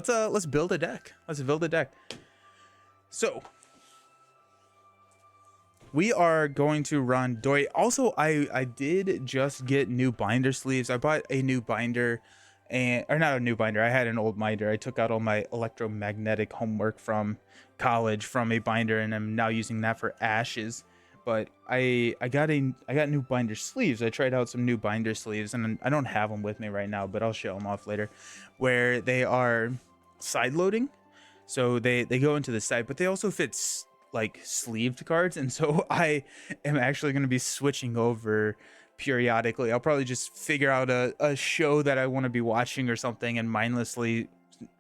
let's build a deck. Let's build a deck. So we are going to run Doi. Also, I did just get new binder sleeves. I bought a new binder, or not a new binder. I had an old binder. I took out all my electromagnetic homework from college from a binder, and I'm now using that for Ashes. But I got new binder sleeves. I tried out some new binder sleeves, and I don't have them with me right now, but I'll show them off later, where they are side loading. So they go into the side, but they also fit like sleeved cards, and so I am actually going to be switching over periodically. I'll probably just figure out a show that I want to be watching or something and mindlessly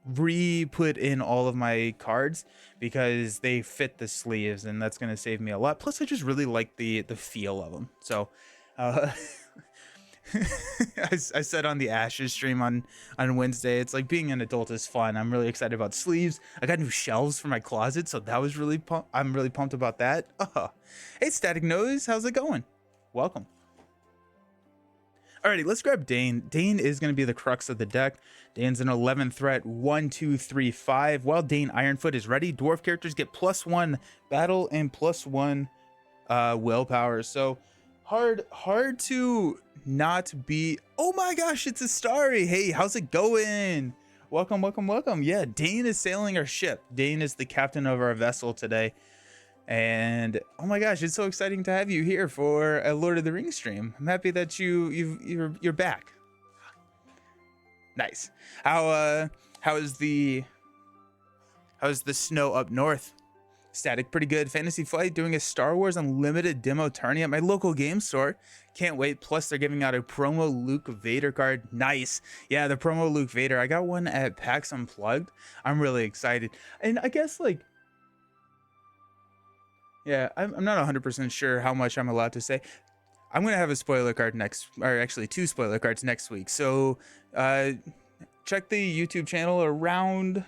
re-put in all of my cards because they fit the sleeves, and that's going to save me a lot. Plus I just really like the feel of them. So I said on the Ashes stream on Wednesday, it's like being an adult is fun. I'm really excited about sleeves. I got new shelves for my closet, so that was really I'm really pumped about that. Hey, Static Nose, how's it going? Welcome. Alrighty, let's grab Dane. Dane is going to be the crux of the deck. Dane's an 11 threat, 1, 2, 3, 5. While Dane Ironfoot is ready, dwarf characters get +1 battle and +1 willpower. So hard to not be. Oh my gosh, it's a Starry. Hey, how's it going? Welcome. Yeah, Dane is sailing our ship. Dane is the captain of our vessel today, and oh my gosh, it's so exciting to have you here for a Lord of the Rings stream. I'm happy that you're back. Nice. How's the snow up north? Static, pretty good. Fantasy Flight doing a Star Wars Unlimited demo tourney at my local game store. Can't wait. Plus, they're giving out a promo Luke Vader card. Nice. Yeah, the promo Luke Vader. I got one at PAX Unplugged. I'm really excited. And I guess, like, yeah, I'm not 100% sure how much I'm allowed to say. I'm going to have a spoiler card or actually 2 spoiler cards next week. So check the YouTube channel around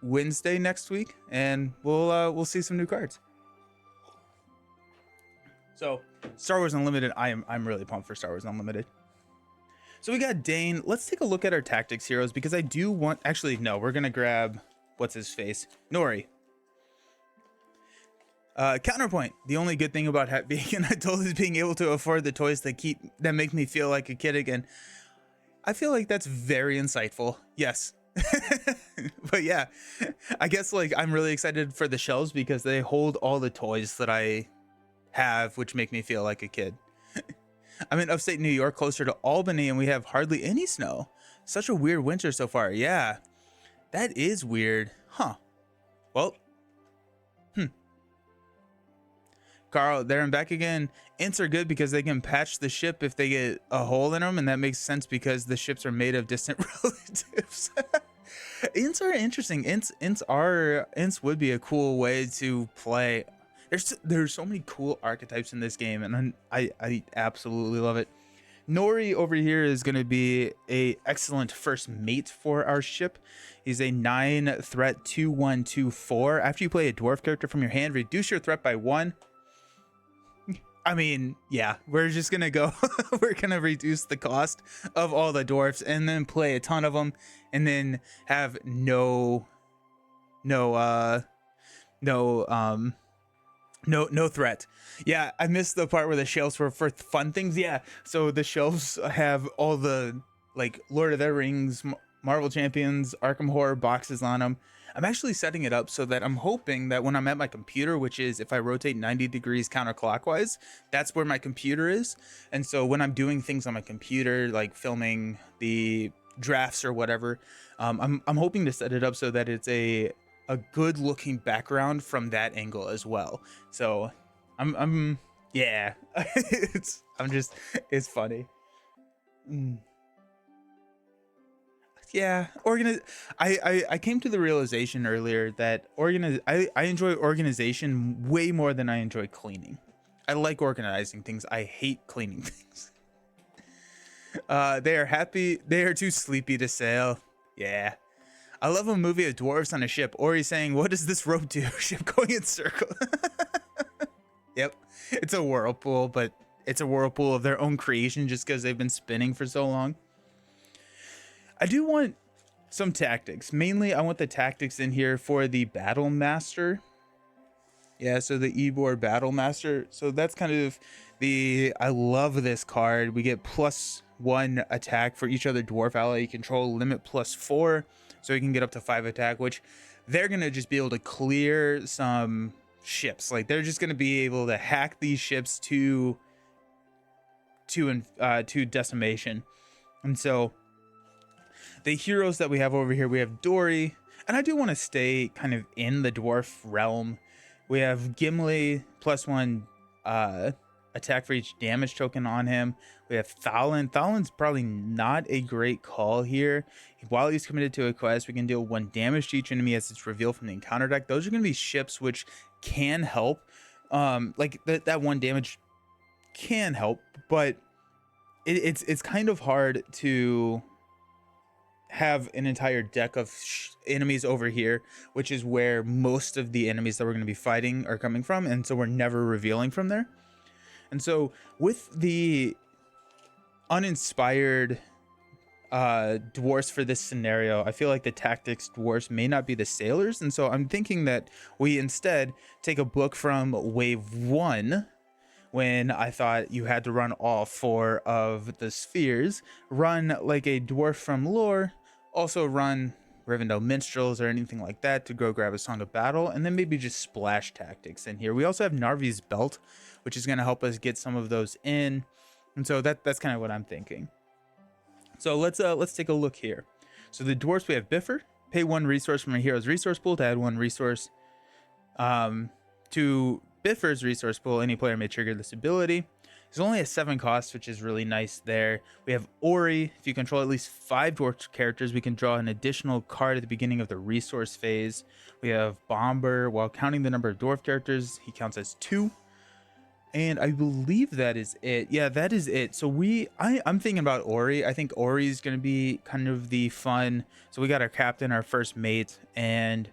Wednesday next week, and we'll see some new cards. So Star Wars Unlimited, I'm really pumped for Star Wars Unlimited. So we got Dane. Let's take a look at our tactics heroes, because I do want, actually no, we're gonna grab what's his face, Nori. Counterpoint, the only good thing about being an adult is being able to afford the toys that make me feel like a kid again. I feel like that's very insightful. Yes. But yeah, I guess, like, I'm really excited for the shelves because they hold all the toys that I have, which make me feel like a kid. I'm in upstate New York, closer to Albany, and we have hardly any snow. Such a weird winter so far. Yeah, that is weird. Huh. Well, Carl, there and back again. Ints are good because they can patch the ship if they get a hole in them, and that makes sense because the ships are made of distant relatives. Ints are interesting. Ints would be a cool way to play. There's so many cool archetypes in this game, and I absolutely love it. Nori over here is going to be a excellent first mate for our ship. He's a 9 threat 2/1/2/4. After you play a dwarf character from your hand, reduce your threat by 1. I mean, yeah, we're just gonna go. We're gonna reduce the cost of all the dwarfs and then play a ton of them, and then have no threat. Yeah, I missed the part where the shelves were for fun things. Yeah, so the shelves have all the, like, Lord of the Rings, Marvel Champions, Arkham Horror boxes on them. I'm actually setting it up so that I'm hoping that when I'm at my computer, which is if I rotate 90 degrees counterclockwise, that's where my computer is. And so when I'm doing things on my computer, like filming the drafts or whatever, I'm hoping to set it up so that it's a good looking background from that angle as well. So yeah, it's funny. Yeah, I came to the realization earlier that I enjoy organization way more than I enjoy cleaning. I like organizing things. I hate cleaning things. They are too sleepy to sail. Yeah. I love a movie of dwarves on a ship. Ori saying, "What does this rope do?" Ship going in circle. Yep. It's a whirlpool, but it's a whirlpool of their own creation just because they've been spinning for so long. I do want, some tactics. Mainly, I want the tactics in here for the Battle Master. Yeah, so the Ebor Battle Master. So that's kind of I love this card. We get +1 attack for each other dwarf ally you control, limit +4. So you can get up to 5 attack, which they're going to just be able to clear some ships. Like, they're just going to be able to hack these ships to decimation. And so the heroes that we have over here, we have Dory, and I do want to stay kind of in the dwarf realm. We have Gimli, +1 attack for each damage token on him. We have Thalin. Thalin's probably not a great call here. While he's committed to a quest, we can deal 1 damage to each enemy as it's revealed from the encounter deck. Those are going to be ships which can help. Like that 1 damage can help, but it's kind of hard to have an entire deck of enemies over here, which is where most of the enemies that we're going to be fighting are coming from, and so we're never revealing from there. And so with the uninspired dwarfs for this scenario, I feel like the tactics dwarfs may not be the sailors, and so I'm thinking that we instead take a book from wave 1, when I thought you had to run all 4 of the spheres, run like a dwarf from lore, also run Rivendell Minstrels or anything like that to go grab a Song of Battle, and then maybe just splash tactics in here. We also have Narvi's Belt, which is going to help us get some of those in, and so that's kind of what I'm thinking. So let's take a look here. So the dwarves, we have Biffer, pay 1 resource from a hero's resource pool to add 1 resource to Biffer's resource pool. Any player may trigger this ability. There's only a 7 cost, which is really nice there. We have Ori. If you control at least 5 dwarf characters, we can draw an additional card at the beginning of the resource phase. We have Bomber. While counting the number of dwarf characters, he counts as 2. And I believe that is it. Yeah, that is it. So I'm thinking about Ori. I think Ori is going to be kind of the fun. So we got our captain, our first mate, and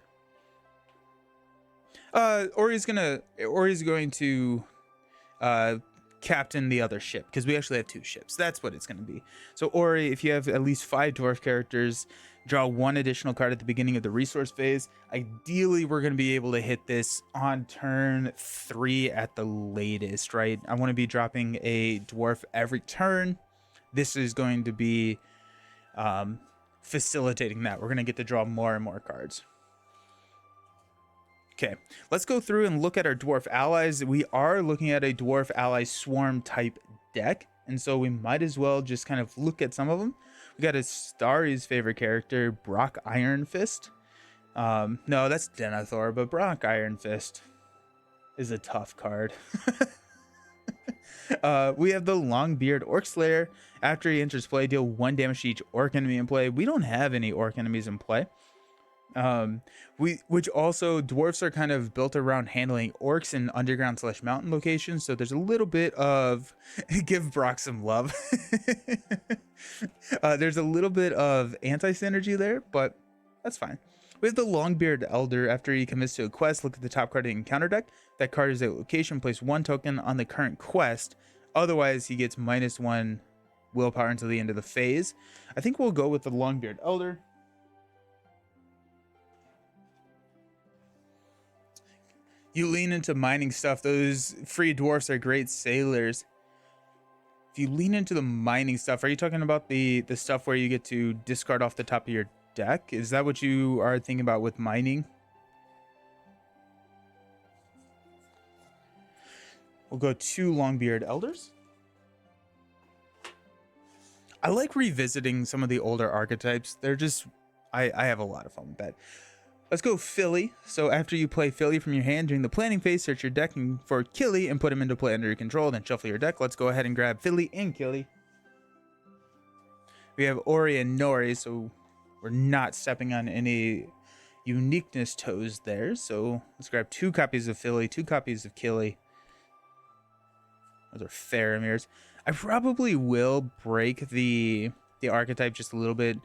Ori's going to captain the other ship, because we actually have 2 ships. That's what it's going to be. So Ori, if you have at least 5 dwarf characters, draw 1 additional card at the beginning of the resource phase. Ideally, we're going to be able to hit this on turn 3 at the latest, right? I want to be dropping a dwarf every turn. This is going to be facilitating that. We're going to get to draw more and more cards. Okay, let's go through and look at our dwarf allies. We are looking at a dwarf ally swarm type deck, and so we might as well just kind of look at some of them. We got a Starry's favorite character, Brock Ironfist. No, that's Denethor, but Brock Ironfist is a tough card. We have the Longbeard Orc Slayer. After he enters play, deal 1 damage to each orc enemy in play. We don't have any orc enemies in play. Which also, dwarfs are kind of built around handling orcs in underground / mountain locations, so there's a little bit of give Brock some love. There's a little bit of anti-synergy there, but that's fine. We have the Longbeard Elder. After he commits to a quest, look at the top card in the encounter deck. That card is a location, place 1 token on the current quest. Otherwise, he gets -1 willpower until the end of the phase. I think we'll go with the Longbeard Elder. You lean into mining stuff. Those free dwarfs are great sailors. If you lean into the mining stuff, are you talking about the stuff where you get to discard off the top of your deck? Is that what you are thinking about with mining? We'll go 2 Longbeard Elders. I like revisiting some of the older archetypes. They're just, I have a lot of fun with that. Let's go Philly. So after you play Philly from your hand during the planning phase, search your deck for Killy and put him into play under your control, then shuffle your deck. Let's go ahead and grab Philly and Killy. We have Ori and Nori, so we're not stepping on any uniqueness toes there. So let's grab 2 copies of Philly, 2 copies of Killy. Those are Faramir's. I probably will break the archetype just a little bit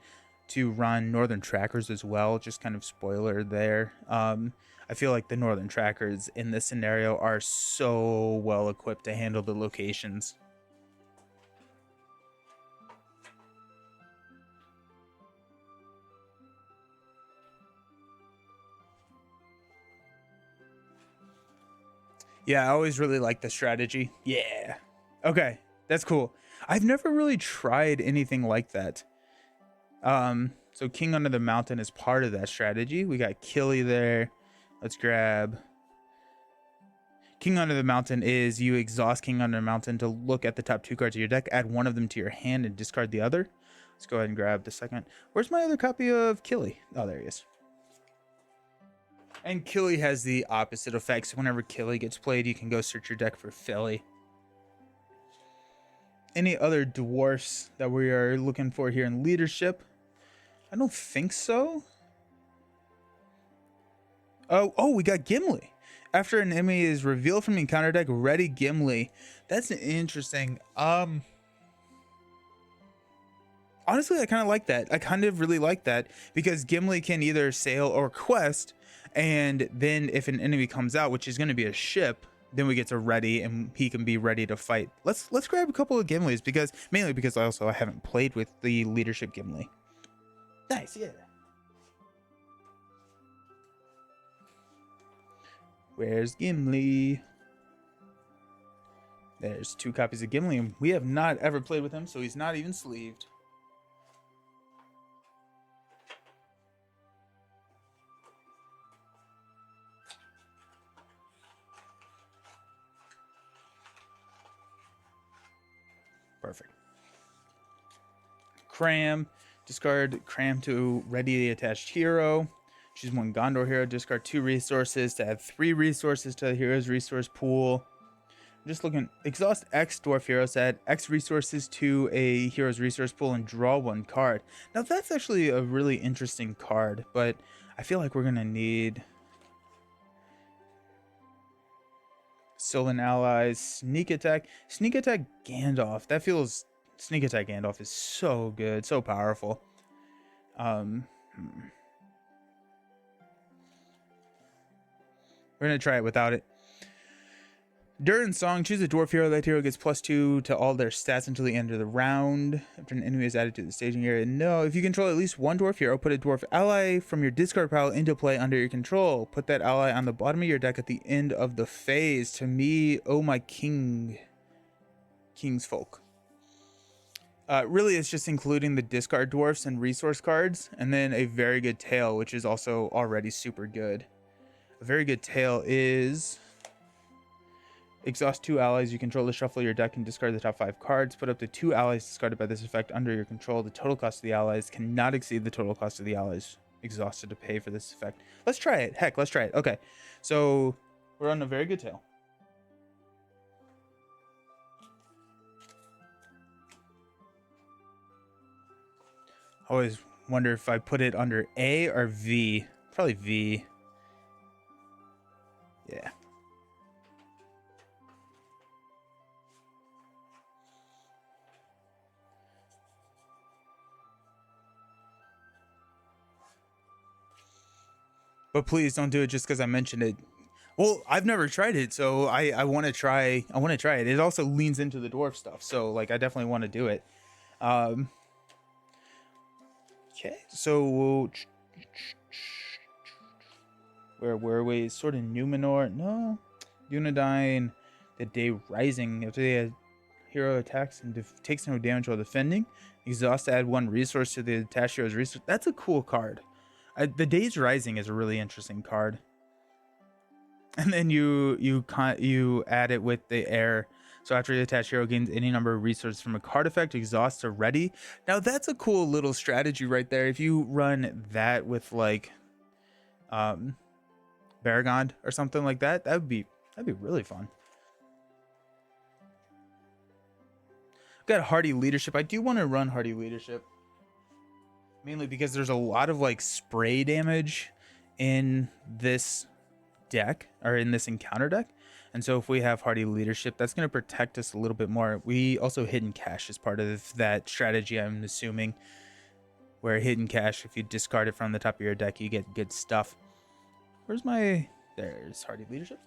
to run Northern Trackers as well. Just kind of spoiler there. I feel like the Northern Trackers in this scenario are so well equipped to handle the locations. Yeah, I always really like the strategy. Yeah. Okay, that's cool. I've never really tried anything like that. So King Under the Mountain is part of that strategy. We got Killy there. Let's grab King Under the Mountain. Is you exhaust King Under the Mountain to look at the top 2 cards of your deck, add one of them to your hand, and discard the other. Let's go ahead and grab the second. Where's my other copy of Killy? Oh, there he is. And Killy has the opposite effects. Whenever Killy gets played, you can go search your deck for Philly. Any other dwarfs that we are looking for here in leadership? I don't think so. Oh, we got Gimli. After an enemy is revealed from the encounter deck, ready Gimli. That's interesting. Honestly, I kind of like that. I kind of really like that because Gimli can either sail or quest, and then if an enemy comes out, which is going to be a ship, then we get to ready and he can be ready to fight. Let's grab a couple of Gimlis because mainly because I haven't played with the leadership Gimli. Nice, yeah. Where's Gimli? There's 2 copies of Gimli, and we have not ever played with him, so he's not even sleeved. Perfect. Cram. Discard Cram to ready the attached hero. Choose 1 Gondor hero. Discard 2 resources to add 3 resources to the hero's resource pool. I'm just looking. Exhaust X dwarf heroes to add X resources to a hero's resource pool and draw 1 card. Now that's actually a really interesting card, but I feel like we're gonna need Sylvan allies, sneak attack Gandalf. That feels sneak attack Gandalf is so good, so powerful. We're gonna try it without it. During Song, choose a dwarf hero. That hero gets +2 to all their stats until the end of the round. After an enemy is added to the staging area. No, if you control at least 1 dwarf hero, put a dwarf ally from your discard pile into play under your control. Put that ally on the bottom of your deck at the end of the phase. To me, oh my King's Folk. Really, it's just including the discard dwarfs and resource cards, and then a very good tail, which is also already super good. A very good tail is exhaust 2 allies you control to shuffle your deck and discard the top 5 cards. Put up to 2 allies discarded by this effect under your control. The total cost of the allies cannot exceed the total cost of the allies exhausted to pay for this effect. Let's try it. Heck, let's try it. Okay, so we're on a very good tail. I always wonder if I put it under A or V. Probably V. Yeah. But please don't do it just because I mentioned it. Well, I've never tried it, so I want to try. I want to try it. It also leans into the dwarf stuff, so like I definitely want to do it. Okay, so where were we? Sort of Numenor? No, Dunedain. The Day Rising. If the hero attacks and takes no damage while defending, exhaust to add 1 resource to the attached hero's resource. That's a cool card. The Day's Rising is a really interesting card. And then you add it with the air. So after the attached hero gains any number of resources from a card effect, exhaust to ready. Now that's a cool little strategy right there. If you run that with like Belegaer or something like that, that'd be really fun. Got Hardy Leadership. I do want to run Hardy Leadership. Mainly because there's a lot of like spray damage in this deck or in this encounter deck. And so if we have Hardy Leadership, that's going to protect us a little bit more. We also Hidden Cache is part of that strategy, I'm assuming. Where Hidden Cache, if you discard it from the top of your deck, you get good stuff. Where's my... There's Hardy Leadership.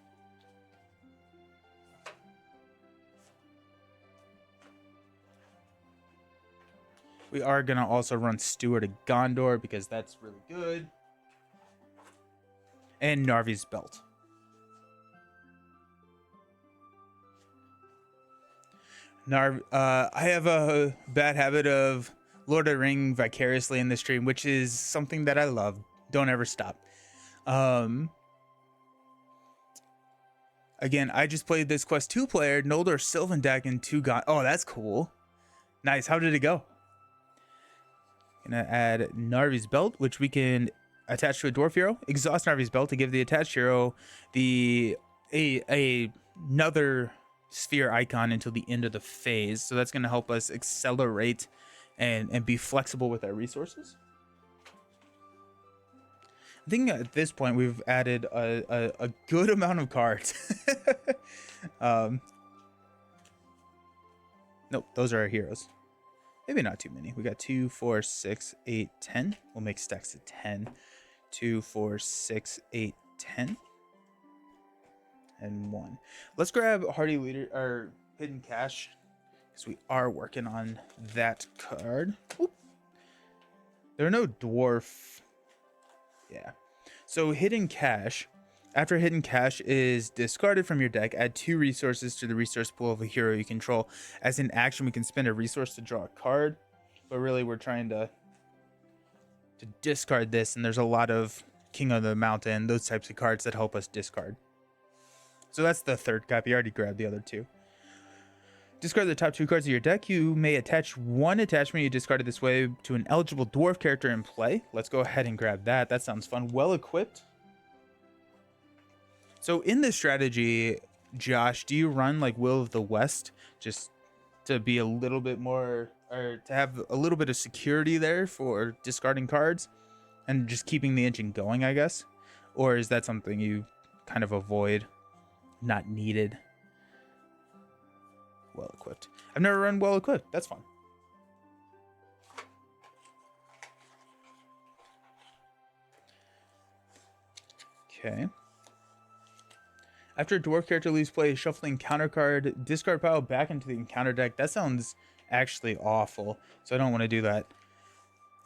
We are going to also run Steward of Gondor because that's really good. And Narvi's Belt. I have a bad habit of Lord of the Ring vicariously in the stream, which is something that I love. Don't ever stop. Again, I just played this Quest 2 player, Noldor Sylvan deck, and 2 got. Oh, that's cool. Nice. How did it go? Gonna add Narvi's Belt, which we can attach to a dwarf hero. Exhaust Narvi's Belt to give the attached hero another sphere icon until the end of the phase. So that's gonna help us accelerate and be flexible with our resources. I think at this point we've added a good amount of cards. Nope, those are our heroes. Maybe not too many. We got 2, 4, 6, 8, 10. We'll make stacks of 10. 2, 4, 6, 8, 10. And 1. Let's grab Hardy Leader or Hidden Cache, because we are working on that card. Oop. There are no dwarf. Yeah. So Hidden Cache. After Hidden Cache is discarded from your deck, add 2 resources to the resource pool of a hero you control. As an action, we can spend a resource to draw a card, but really we're trying to discard this, and there's a lot of King of the Mountain, those types of cards that help us discard. So that's the third copy. I already grabbed the other 2. Discard the top 2 cards of your deck. You may attach 1 attachment you discarded this way to an eligible dwarf character in play. Let's go ahead and grab that. That sounds fun. Well equipped. So in this strategy, Josh, do you run like Will of the West just to be a little bit more, or to have a little bit of security there for discarding cards and just keeping the engine going, I guess? Or is that something you kind of avoid? Not needed. Well equipped. I've never run well equipped. That's fun. Okay. After a dwarf character leaves play, shuffling counter card, discard pile back into the encounter deck. That sounds actually awful, so I don't want to do that.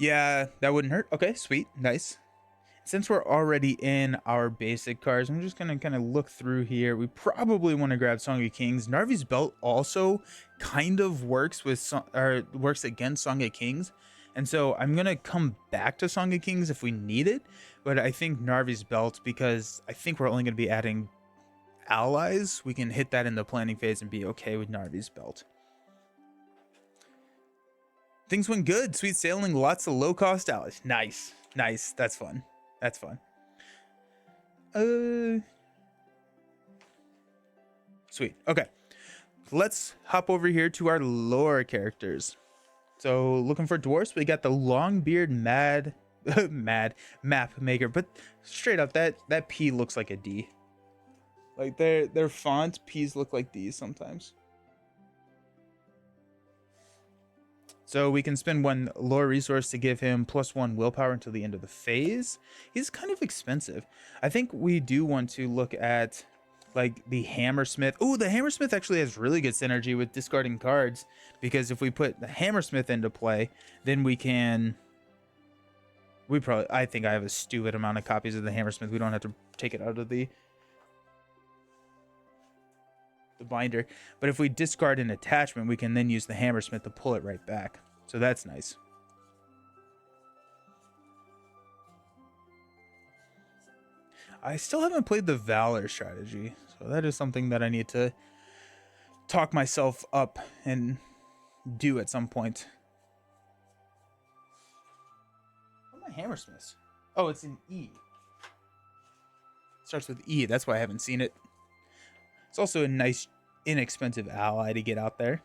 Yeah, that wouldn't hurt. Okay, sweet, nice. Since we're already in our basic cards, I'm just gonna kind of look through here. We probably want to grab Song of Kings. Narvi's Belt also kind of works with works against Song of Kings, and so I'm gonna come back to Song of Kings if we need it. But I think Narvi's Belt, because I think we're only gonna be adding allies, we can hit that in the planning phase and be okay with Narvi's Belt. Things went good. Sweet sailing, lots of low-cost allies. Nice, nice. That's fun. That's fun. Sweet. Okay. Let's hop over here to our lore characters. So looking for dwarfs, we got the Longbeard Mad Map Maker, but straight up that P looks like a D. Like their font P's look like D's sometimes. So we can spend 1 lore resource to give him +1 willpower until the end of the phase. He's kind of expensive. I think we do want to look at like the Hammersmith. Oh, the Hammersmith actually has really good synergy with discarding cards, because if we put the Hammersmith into play, then we can. I think I have a stupid amount of copies of the Hammersmith. We don't have to take it out of the binder, but if we discard an attachment, we can then use the Hammersmith to pull it right back. So that's nice. I still haven't played the Valor strategy, so that is something that I need to talk myself up and do at some point. What are my Hammersmiths? Oh, it's an E. It starts with E. That's why I haven't seen it. It's also a nice, inexpensive ally to get out there.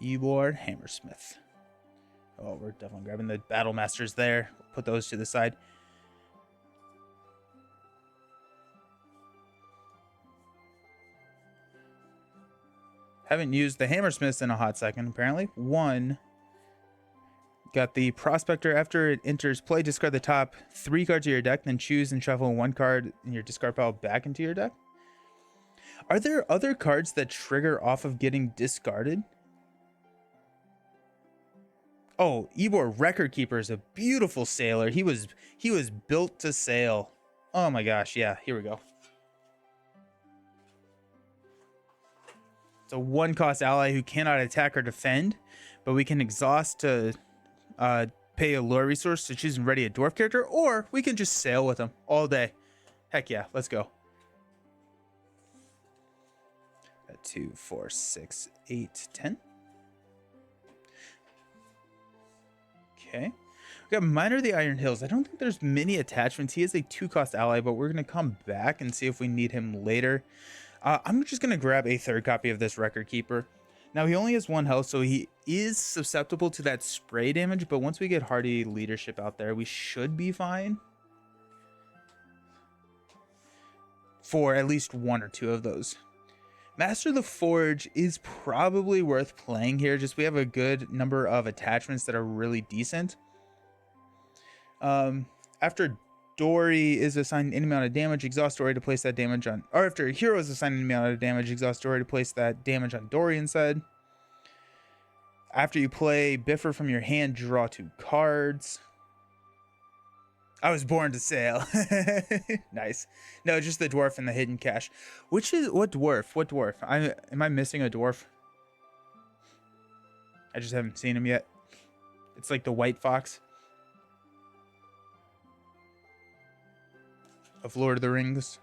Eeyore Hammersmith. Oh, we're definitely grabbing the Battle Masters there. We'll put those to the side. Haven't used the Hammersmiths in a hot second, apparently. 1. Got the Prospector. After it enters play, discard the top 3 cards of your deck, then choose and shuffle 1 card in your discard pile back into your deck. Are there other cards that trigger off of getting discarded? Oh, Ybor Record Keeper is a beautiful sailor. He was built to sail. Oh my gosh, yeah, here we go. It's a 1-cost ally who cannot attack or defend, but we can exhaust to pay a lure resource to choose and ready a dwarf character, or we can just sail with him all day. Heck yeah, let's go. 2, 4, 6, 8, 10. Okay. We got Miner of the Iron Hills. I don't think there's many attachments. He is a 2-cost ally, but we're going to come back and see if we need him later. I'm just going to grab a 3rd copy of this Record Keeper. Now, he only has 1 health, so he is susceptible to that spray damage, but once we get Hardy Leadership out there, we should be fine for at least 1 or 2 of those. Master of the Forge is probably worth playing here. Just we have a good number of attachments that are really decent. After Dory is assigned any amount of damage, exhaust Dory to place that damage on, or after a hero is assigned any amount of damage, exhaust Dory to place that damage on Dory instead. After you play Biffer from your hand, draw 2 cards. I was born to sail. Nice. No, just the dwarf and the hidden cache. Which is what dwarf? What dwarf? Am I missing a dwarf? I just haven't seen him yet. It's like the white fox of Lord of the Rings.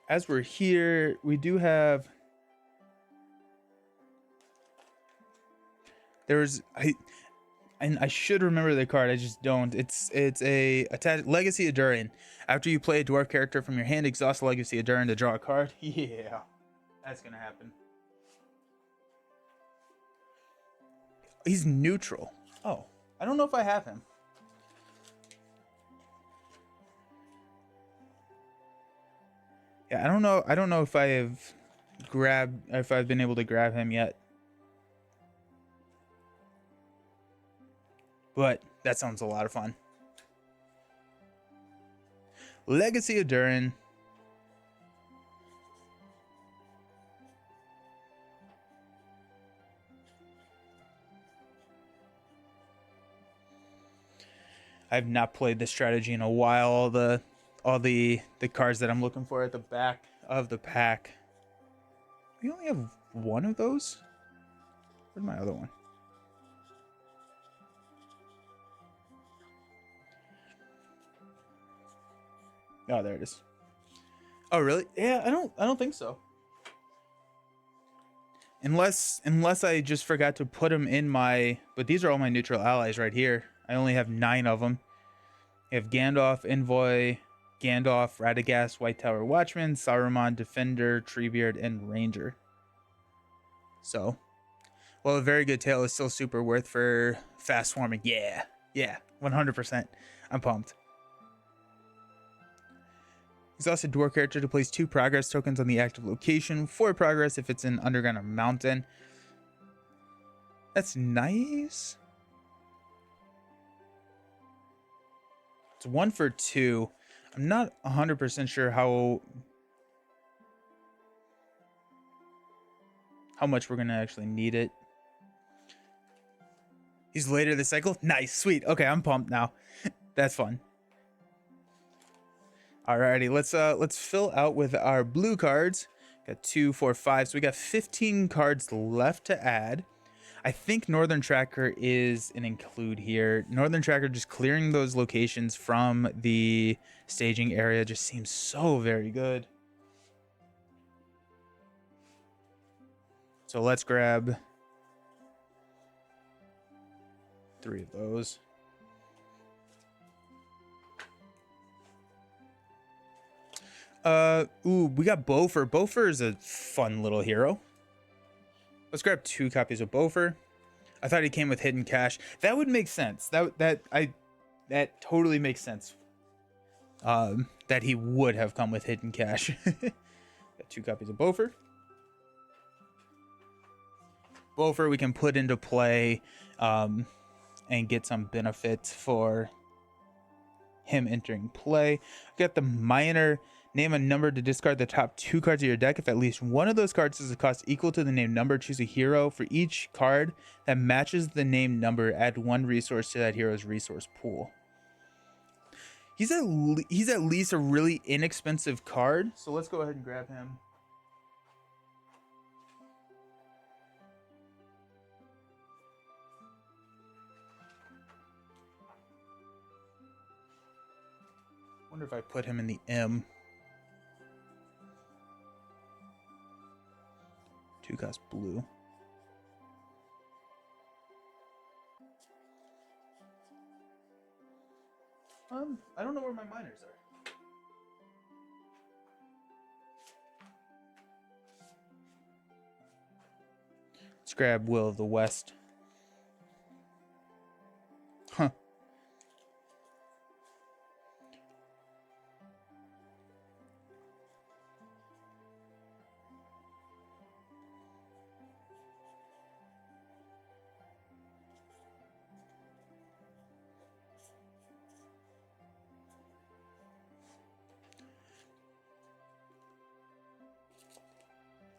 As we're here, we do have. And I should remember the card, I just don't. It's a Legacy of Durin. After you play a dwarf character from your hand, exhaust Legacy of Durin to draw a card. Yeah, that's gonna happen. He's neutral. Oh, I don't know if I have him. Yeah, I don't know if I've been able to grab him yet. But that sounds a lot of fun. Legacy of Durin. I've not played this strategy in a while. All the cards that I'm looking for at the back of the pack. We only have 1 of those? Where's my other one? Oh, there it is. Oh, really? Yeah, I don't think so. Unless I just forgot to put them in my... But these are all my neutral allies right here. I only have 9 of them. I have Gandalf, Envoy, Gandalf, Radagast, White Tower Watchman, Saruman, Defender, Treebeard, and Ranger. So, well, a very good tail is still super worth for fast swarming. Yeah, 100%. I'm pumped. Exhausted dwarf character to place 2 progress tokens on the active location. 4 progress if it's in underground or mountain. That's nice. It's 1 for 2. I'm not 100% sure how much we're gonna actually need it. He's later this cycle. Nice, sweet. Okay, I'm pumped now. That's fun. Alrighty, let's fill out with our blue cards. Got 2, 4, 5. So we got 15 cards left to add. I think Northern Tracker is an include here. Northern Tracker, just clearing those locations from the staging area, just seems so very good. So let's grab 3 of those. Ooh, we got Bofer. Bofer is a fun little hero. Let's grab 2 copies of Bofer. I thought he came with hidden cache. That would make sense. That totally makes sense. That he would have come with hidden cache. Got 2 copies of Bofer. Bofer we can put into play and get some benefit for him entering play. Got the Miner. Name a number to discard the top 2 cards of your deck. If at least one of those cards has a cost equal to the named number, choose a hero. For each card that matches the named number, add 1 resource to that hero's resource pool. he's at least a really inexpensive card. So let's go ahead and grab him. Wonder if I put him in the M. 2 cost blue. I don't know where my miners are. Let's grab Will of the West. Huh.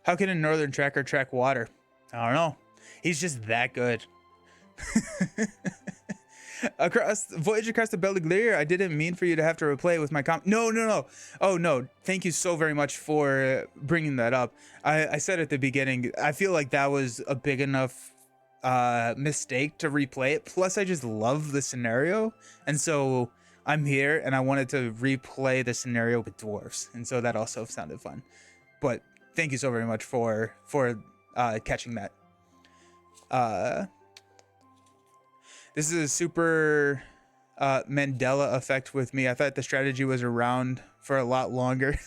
How can a northern tracker track water? I don't know. He's just that good. Voyage across the Belegaer. I didn't mean for you to have to replay it with my No. Oh no. Thank you so very much for bringing that up. I said at the beginning, I feel like that was a big enough mistake to replay it. Plus, I just love the scenario, and so I'm here and I wanted to replay the scenario with dwarves, and so that also sounded fun. But thank you so very much for catching that. This is a super Mandela effect with me. I thought the strategy was around for a lot longer.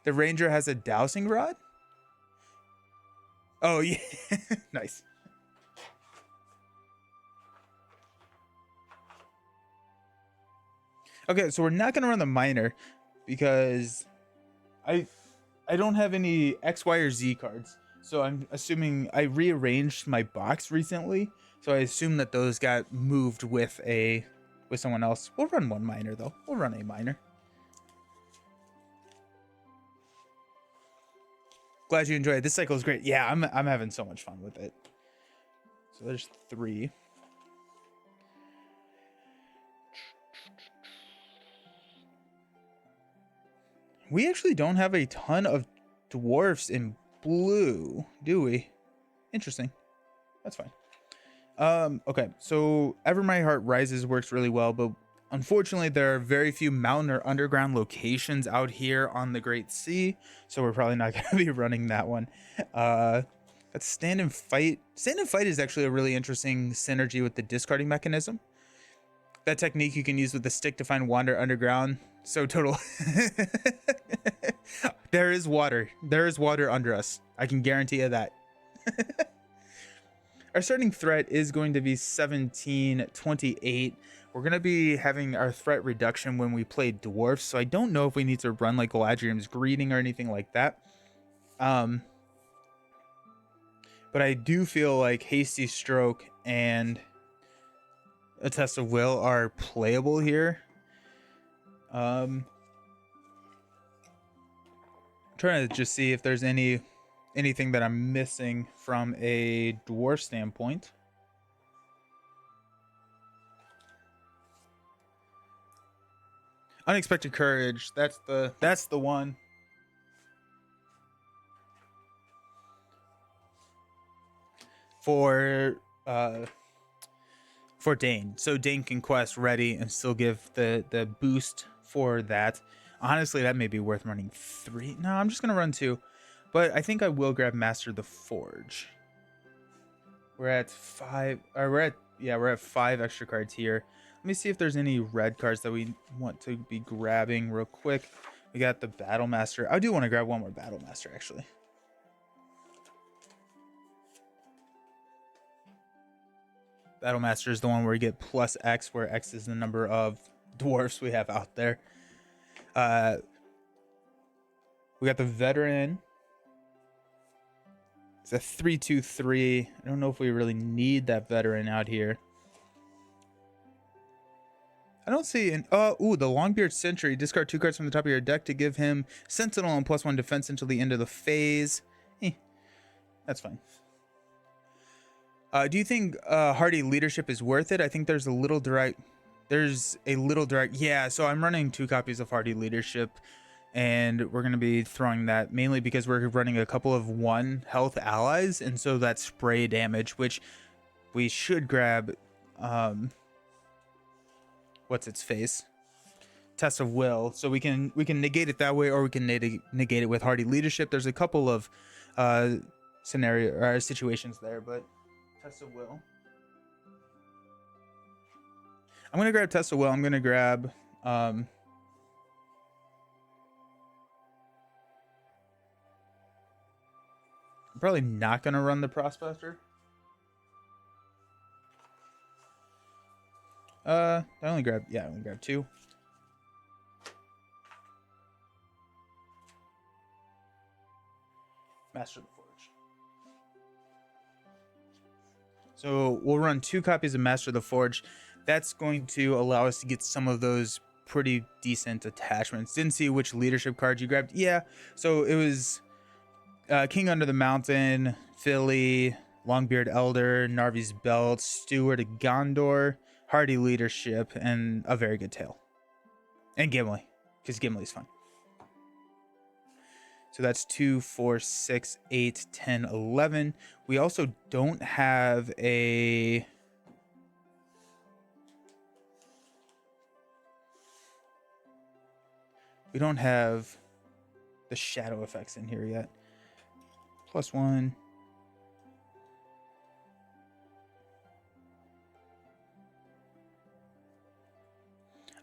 The ranger has a dowsing rod? Oh, yeah. Nice. Okay, so we're not going to run the miner because I don't have any X, Y, or Z cards. So I'm assuming I rearranged my box recently. So I assume that those got moved with someone else. We'll run one miner though. We'll run a miner. Glad you enjoyed it. This cycle is great. Yeah, I'm having so much fun with it. So there's 3. We actually don't have a ton of dwarfs in blue, do we? Interesting. That's fine. Okay, so Ever My Heart Rises works really well, but unfortunately there are very few mountain or underground locations out here on the Great Sea, so we're probably not going to be running that one. That's Stand and Fight. Stand and Fight is actually a really interesting synergy with the discarding mechanism. That technique you can use with the stick to find wander underground. So total. There is water. There is water under us. I can guarantee you that. Our starting threat is going to be 1728. We're going to be having our threat reduction when we play dwarfs, so I don't know if we need to run like Galadriel's Greeting or anything like that. But I do feel like Hasty Stroke and A Test of Will are playable here. I'm trying to just see if there's anything that I'm missing from a dwarf standpoint. Unexpected Courage. That's the one. For Dane. So Dane can quest ready and still give the boost for that. Honestly, that may be worth running 3. No, I'm just gonna run 2. But I think I will grab Master the Forge. We're at 5, or we're at 5 extra cards here. Let me see if there's any red cards that we want to be grabbing real quick. We got the Battle Master. I do want to grab one more Battle Master, actually. Battle Master is the one where you get plus X, where X is the number of dwarfs we have out there. We got the Veteran. It's a 3/2/3. I don't know if we really need that Veteran out here. I don't see an the Longbeard Sentry. Discard 2 cards from the top of your deck to give him Sentinel and +1 defense until the end of the phase. That's fine. Do you think Hardy Leadership is worth it? I think there's a little direct. There's a little direct. Yeah, so I'm running 2 copies of Hardy Leadership, and we're going to be throwing that mainly because we're running a couple of 1 health allies, and so that spray damage, which we should grab, what's its face? Test of Will, so we can negate it that way, or we can negate it with Hardy Leadership. There's a couple of scenario or situations there, but Test of Will. I'm gonna grab Test of Will. I'm gonna grab I'm probably not gonna run the Prospector. I only grab 2. Master of the Forge. So we'll run 2 copies of Master of the Forge. That's going to allow us to get some of those pretty decent attachments. Didn't see which leadership card you grabbed. Yeah, so it was King Under the Mountain, Philly, Longbeard Elder, Narvi's Belt, Steward of Gondor, Hardy Leadership, and a very good tail. And Gimli, because Gimli's fun. So that's 2, 4, 6, 8, 10, 11. We also don't have a... We don't have the shadow effects in here yet. +1.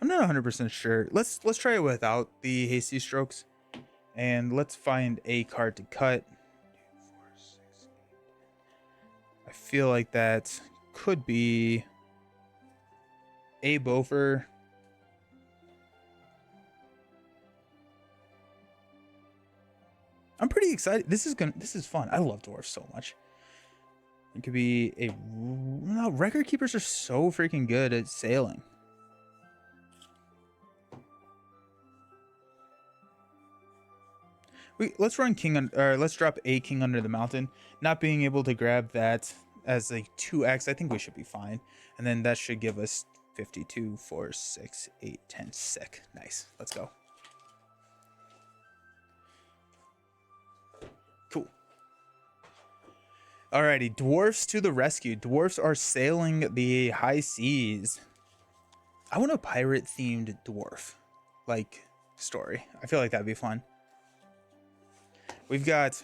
I'm not 100% sure. Let's try it without the hasty strokes. And let's find a card to cut. 2, 4, 6, 8. I feel like that could be a Bofer. I'm pretty excited. This is fun. I love dwarves so much. It could be a... No, record keepers are so freaking good at sailing. Let's run let's drop a King Under the Mountain. Not being able to grab that as a 2x, I think we should be fine. And then that should give us 52, 4, 6, 8, 10. Sick. Nice. Let's go. Cool. Alrighty, dwarfs to the rescue. Dwarfs are sailing the high seas. I want a pirate-themed dwarf, like, story. I feel like that'd be fun. We've got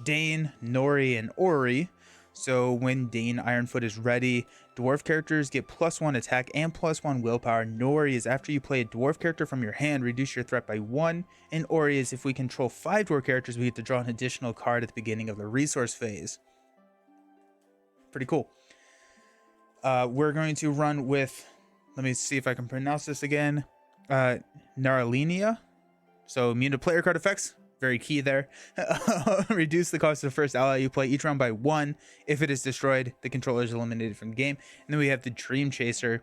Dane, Nori, and Ori. So when Dane Ironfoot is ready, dwarf characters get +1 attack and +1 willpower. Nori is after you play a dwarf character from your hand, reduce your threat by 1. And Ori is if we control 5 dwarf characters, we get to draw an additional card at the beginning of the resource phase. Pretty cool. We're going to run with, let me see if I can pronounce this again, Naralinia. So immune to player card effects. Very key there. Reduce the cost of the first ally you play each round by 1. If it is destroyed, the controller is eliminated from the game. And then we have the Dream Chaser,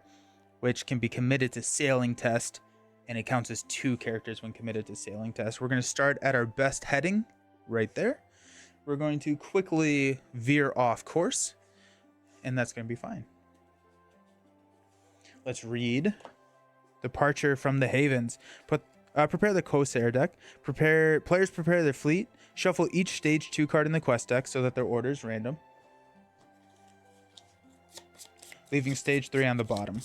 which can be committed to Sailing Test, and it counts as 2 characters when committed to Sailing Test. We're going to start at our best heading right there. We're going to quickly veer off course, and that's going to be fine. Let's read. Departure from the Havens. Prepare the Corsair deck. Players prepare their fleet. Shuffle each stage 2 card in the quest deck so that their order is random, leaving stage 3 on the bottom.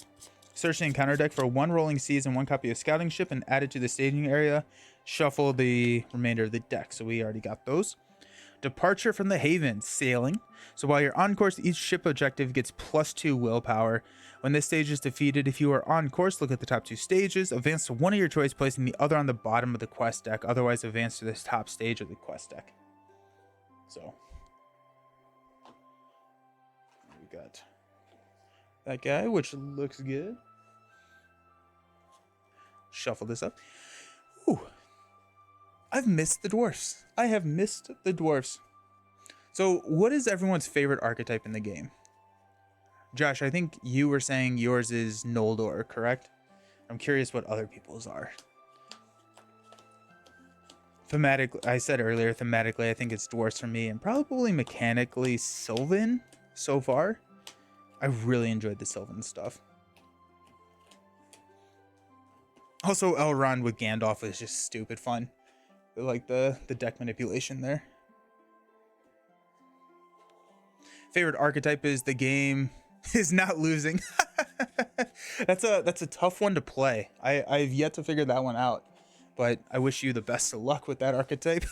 Search the encounter deck for 1 rolling seas and 1 copy of scouting ship and add it to the staging area. Shuffle the remainder of the deck. So we already got those. Departure from the Havens. Sailing. So while you're on course, each ship objective gets +2 willpower. When this stage is defeated, if you are on course, look at the top 2 stages. Advance to one of your choice, placing the other on the bottom of the quest deck. Otherwise, advance to this top stage of the quest deck. So we got that guy, which looks good. Shuffle this up. Ooh. I've missed the dwarfs. I have missed the dwarfs. So what is everyone's favorite archetype in the game? Josh, I think you were saying yours is Noldor, correct? I'm curious what other people's are. Thematically, I said earlier, thematically, I think it's dwarfs for me, and probably mechanically Sylvan so far. I really enjoyed the Sylvan stuff. Also, Elrond with Gandalf is just stupid fun. I like the deck manipulation there. Favorite archetype is the game is not losing. That's a tough one to play. I've yet to figure that one out, but I wish you the best of luck with that archetype.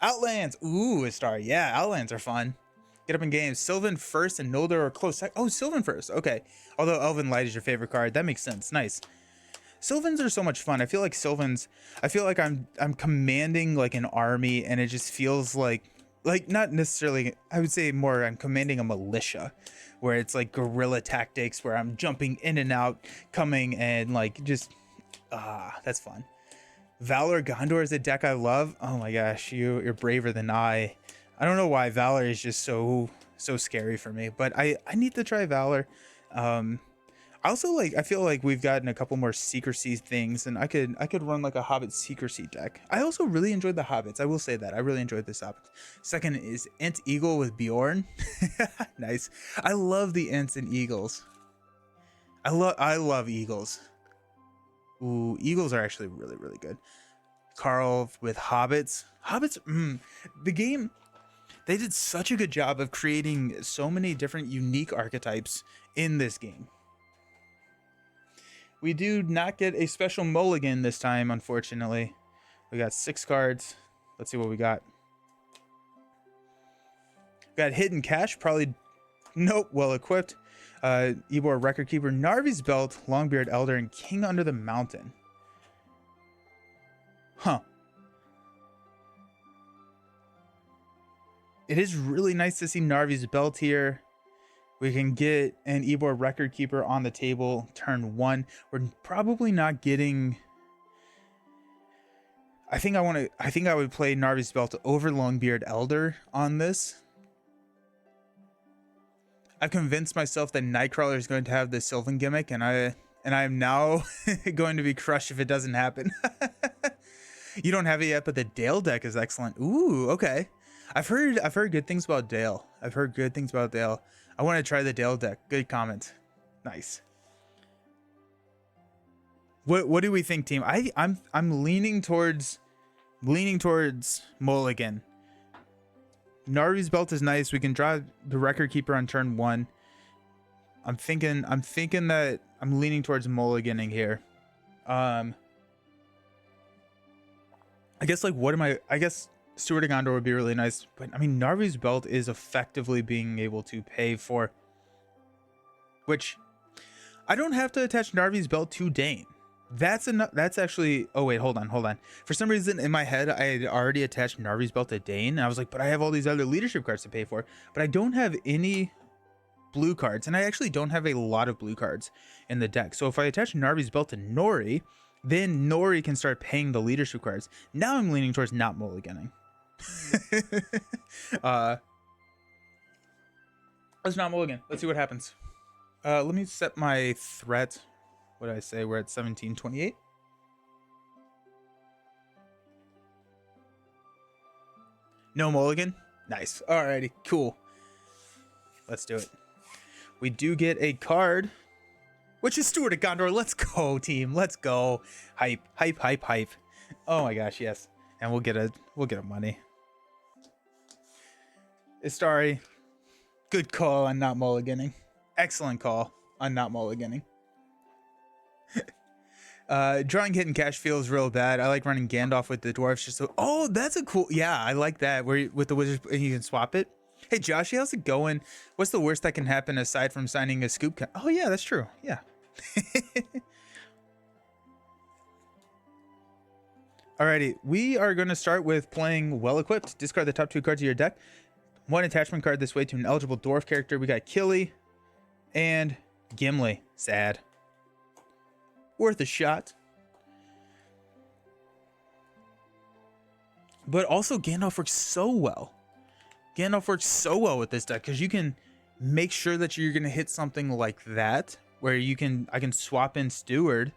Outlands. Ooh, a star. Yeah, Outlands are fun. Get up in games. Sylvan first and Noldor are close. Oh, Sylvan first. Okay. Although Elven Light is your favorite card. That makes sense. Nice. Sylvans are so much fun. I feel like I'm commanding like an army, and it just feels like not necessarily, I would say more I'm commanding a militia, where it's like guerrilla tactics where I'm jumping in and out, coming and like just that's fun. Valor Gondor is a deck I love. Oh my gosh, you're braver than I. I don't know why Valor is just so scary for me, but I need to try Valor. I also I feel like we've gotten a couple more secrecy things, and I could run like a Hobbit secrecy deck. I also really enjoyed the Hobbits. I will say that I really enjoyed this Hobbit. Second is Ent Eagle with Bjorn. Nice. I love the Ents and Eagles. I love Eagles. Ooh, Eagles are actually really, really good. Carl with Hobbits. The game, they did such a good job of creating so many different unique archetypes in this game. We do not get a special mulligan this time, unfortunately. We got 6 cards. Let's see what we got. We got Hidden Cache, probably, nope, well equipped. Ybor Record Keeper, Narvi's Belt, Longbeard Elder, and King Under the Mountain. Huh. It is really nice to see Narvi's Belt here. We can get an Ybor Record Keeper on the table turn 1. We're probably not getting... I think I would play Narvi's Belt over Longbeard Elder on this. I've convinced myself that Nightcrawler is going to have the Sylvan gimmick, and I am now going to be crushed if it doesn't happen. You don't have it yet, but the Dale deck is excellent. Ooh, okay. I've heard good things about Dale. I want to try the Dale deck. Good comment. Nice. What do we think, team? I'm leaning towards mulligan. Narvi's Belt is nice. We can draw the Record Keeper on turn 1. I'm thinking that I'm leaning towards mulliganing here. I guess I guess Steward of Gondor would be really nice, but I mean Narvi's Belt is effectively being able to pay for, which I don't have to attach Narvi's Belt to Dane. That's enough. That's actually, oh wait, hold on. For some reason in my head, I had already attached Narvi's Belt to Dane, and I was like, but I have all these other leadership cards to pay for, but I don't have any blue cards, and I actually don't have a lot of blue cards in the deck. So if I attach Narvi's Belt to Nori, then Nori can start paying the leadership cards. Now I'm leaning towards not mulliganing. Let's not mulligan. Let's see what happens. Let me set my threat. What did I say? We're at 1728. No mulligan. Nice. Alrighty, cool. Let's do it. We do get a card, which is Steward of Gondor. Let's go, team. Let's go. Hype. Oh my gosh, yes. And we'll get a money. Istari, good call on not mulliganing. Excellent call on not mulliganing. Drawing Hidden Cache feels real bad. I like running Gandalf with the dwarves just so. Oh, that's a cool. Yeah, I like that. Where with the wizards and you can swap it. Hey, Josh, how's it going? What's the worst that can happen aside from signing a scoop? Oh yeah, that's true. Yeah. Alrighty, we are going to start with playing Well Equipped. Discard the top 2 cards of your deck. 1 attachment card this way to an eligible dwarf character. We got Killy and Gimli. Sad. Worth a shot. But also Gandalf works so well. With this deck because you can make sure that you're going to hit something like that where I can swap in Steward,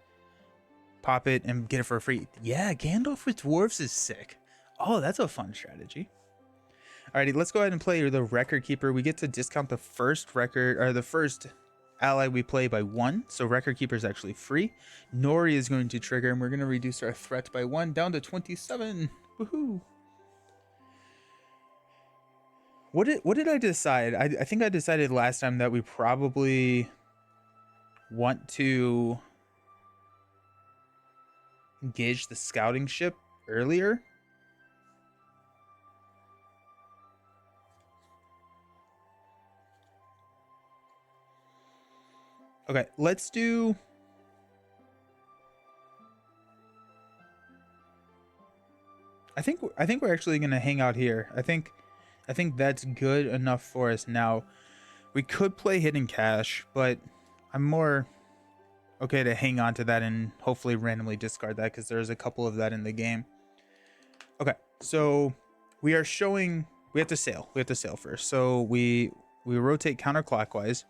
pop it, and get it for free. Yeah, Gandalf with dwarves is sick. Oh, that's a fun strategy. Alrighty, let's go ahead and play the Record Keeper. We get to discount the first record, or the first ally we play by 1, so Record Keeper is actually free. Nori is going to trigger, and we're going to reduce our threat by 1 down to 27. Woohoo! What did I decide? I think I decided last time that we probably want to engage the scouting ship earlier. Okay, let's do... I think we're actually going to hang out here. I think that's good enough for us now. We could play Hidden Cache, but I'm more okay to hang on to that and hopefully randomly discard that because there's a couple of that in the game. Okay, so we are showing... We have to sail. We have to sail first. So we rotate counterclockwise.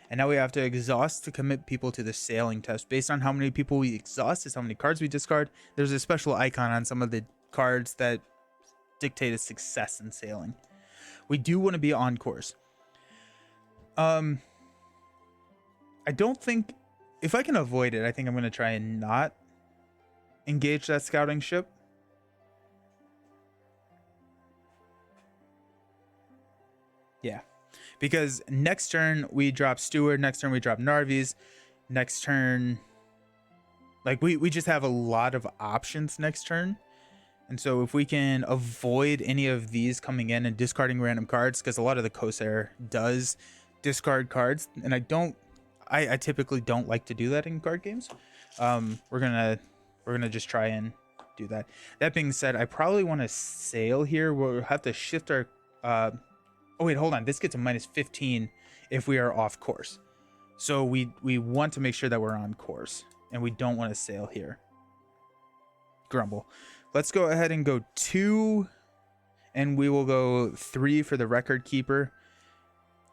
And now we have to exhaust to commit people to the sailing test. Based on how many people we exhaust is how many cards we discard. There's a special icon on some of the cards that dictate a success in sailing. We do want to be on course. I don't think... If I can avoid it, I think I'm going to try and not engage that scouting ship. Yeah. Because next turn we drop Steward, next turn we drop Narvies, next turn... Like, we just have a lot of options next turn. And so if we can avoid any of these coming in and discarding random cards, because a lot of the Corsair does discard cards, and I typically don't like to do that in card games. We're gonna just try and do that. That being said, I probably want to sail here. We'll have to shift our... Oh wait, hold on. This gets a -15 if we are off course. So we want to make sure that we're on course, and we don't want to sail here. Grumble. Let's go ahead and go 2, and we will go 3 for the Record Keeper.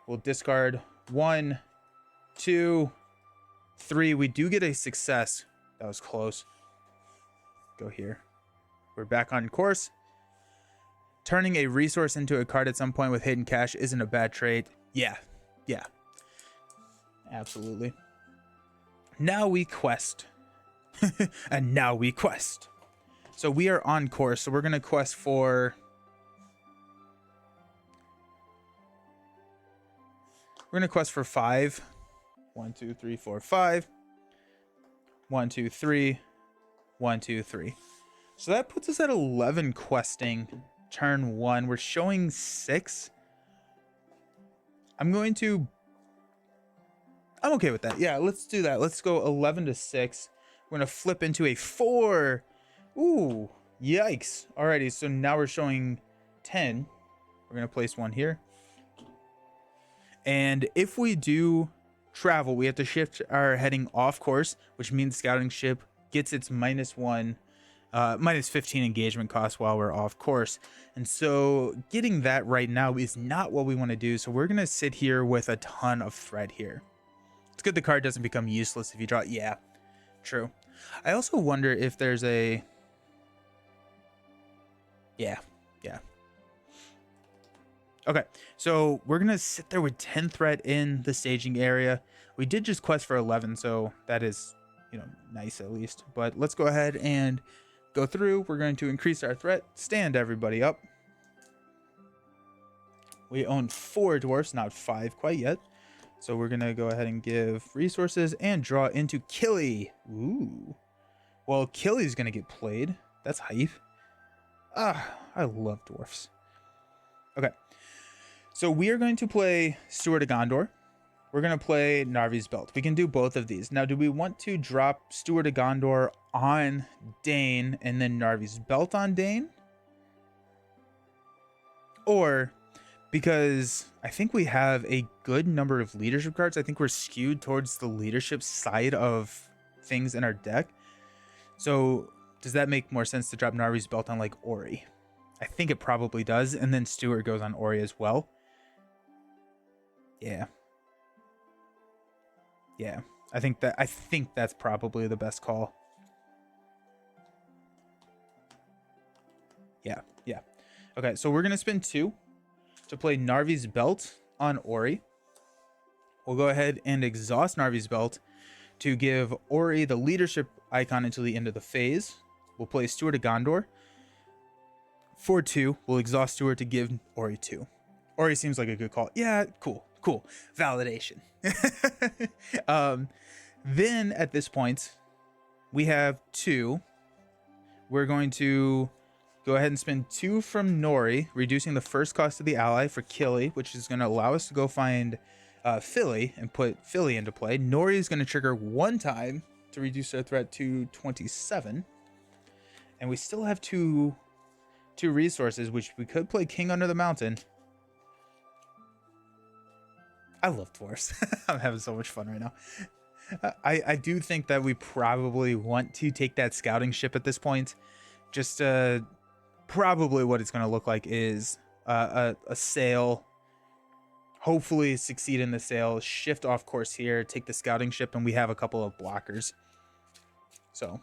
We'll discard 1, 2, 3. We do get a success. That was close. Go here. We're back on course. Turning a resource into a card at some point with Hidden Cache isn't a bad trade. Yeah. Absolutely. Now we quest. And now we quest. So we are on course. So we're going to quest for... We're going to quest for 5. 1, 2, 3, 4, 5. 1, 2, 3. 1, 2, 3. So that puts us at 11 questing. Turn 1. We're showing 6. I'm okay with that. Yeah, let's do that. Let's go 11 to 6. We're going to flip into a 4. Ooh, yikes. Alrighty, so now we're showing 10. We're going to place 1 here. And if we do travel, we have to shift our heading off course, which means scouting ship gets its -1. -15 engagement cost while we're off course. And so getting that right now is not what we want to do. So we're going to sit here with a ton of threat here. It's good the card doesn't become useless if you draw. Yeah, true. I also wonder if there's a... Yeah. Okay, so we're going to sit there with 10 threat in the staging area. We did just quest for 11, so that is, nice at least. But let's go ahead and go through. We're going to increase our threat. Stand everybody up. We own 4 dwarfs, not 5 quite yet. So we're going to go ahead and give resources and draw into Killy. Ooh. Well, Killy's going to get played. That's hype. I love dwarfs. Okay. So we are going to play Steward of Gondor. We're going to play Narvi's Belt. We can do both of these. Now, do we want to drop Steward of Gondor on Dane and then Narvi's Belt on Dane? Or, because I think we have a good number of leadership cards, I think we're skewed towards the leadership side of things in our deck. So, does that make more sense to drop Narvi's Belt on, like, Ori? I think it probably does. And then Steward goes on Ori as well. Yeah, I think that's probably the best call. Yeah. Okay, so we're gonna spend 2 to play Narvi's Belt on Ori. We'll go ahead and exhaust Narvi's Belt to give Ori the leadership icon until the end of the phase. We'll play Steward of Gondor. For 2, we'll exhaust Steward to give Ori 2. Ori seems like a good call. Yeah, cool. Validation. Then at this point, we have 2. We're going to go ahead and spend 2 from Nori, reducing the first cost of the ally for Killy, which is going to allow us to go find Philly and put Philly into play. Nori is going to trigger 1 time to reduce our threat to 27. And we still have two resources, which we could play King Under the Mountain. I love dwarves. I'm having so much fun right now. I do think that we probably want to take that scouting ship at this point. Just probably what it's going to look like is a sail. Hopefully succeed in the sail, shift off course here, take the scouting ship, and we have a couple of blockers. So,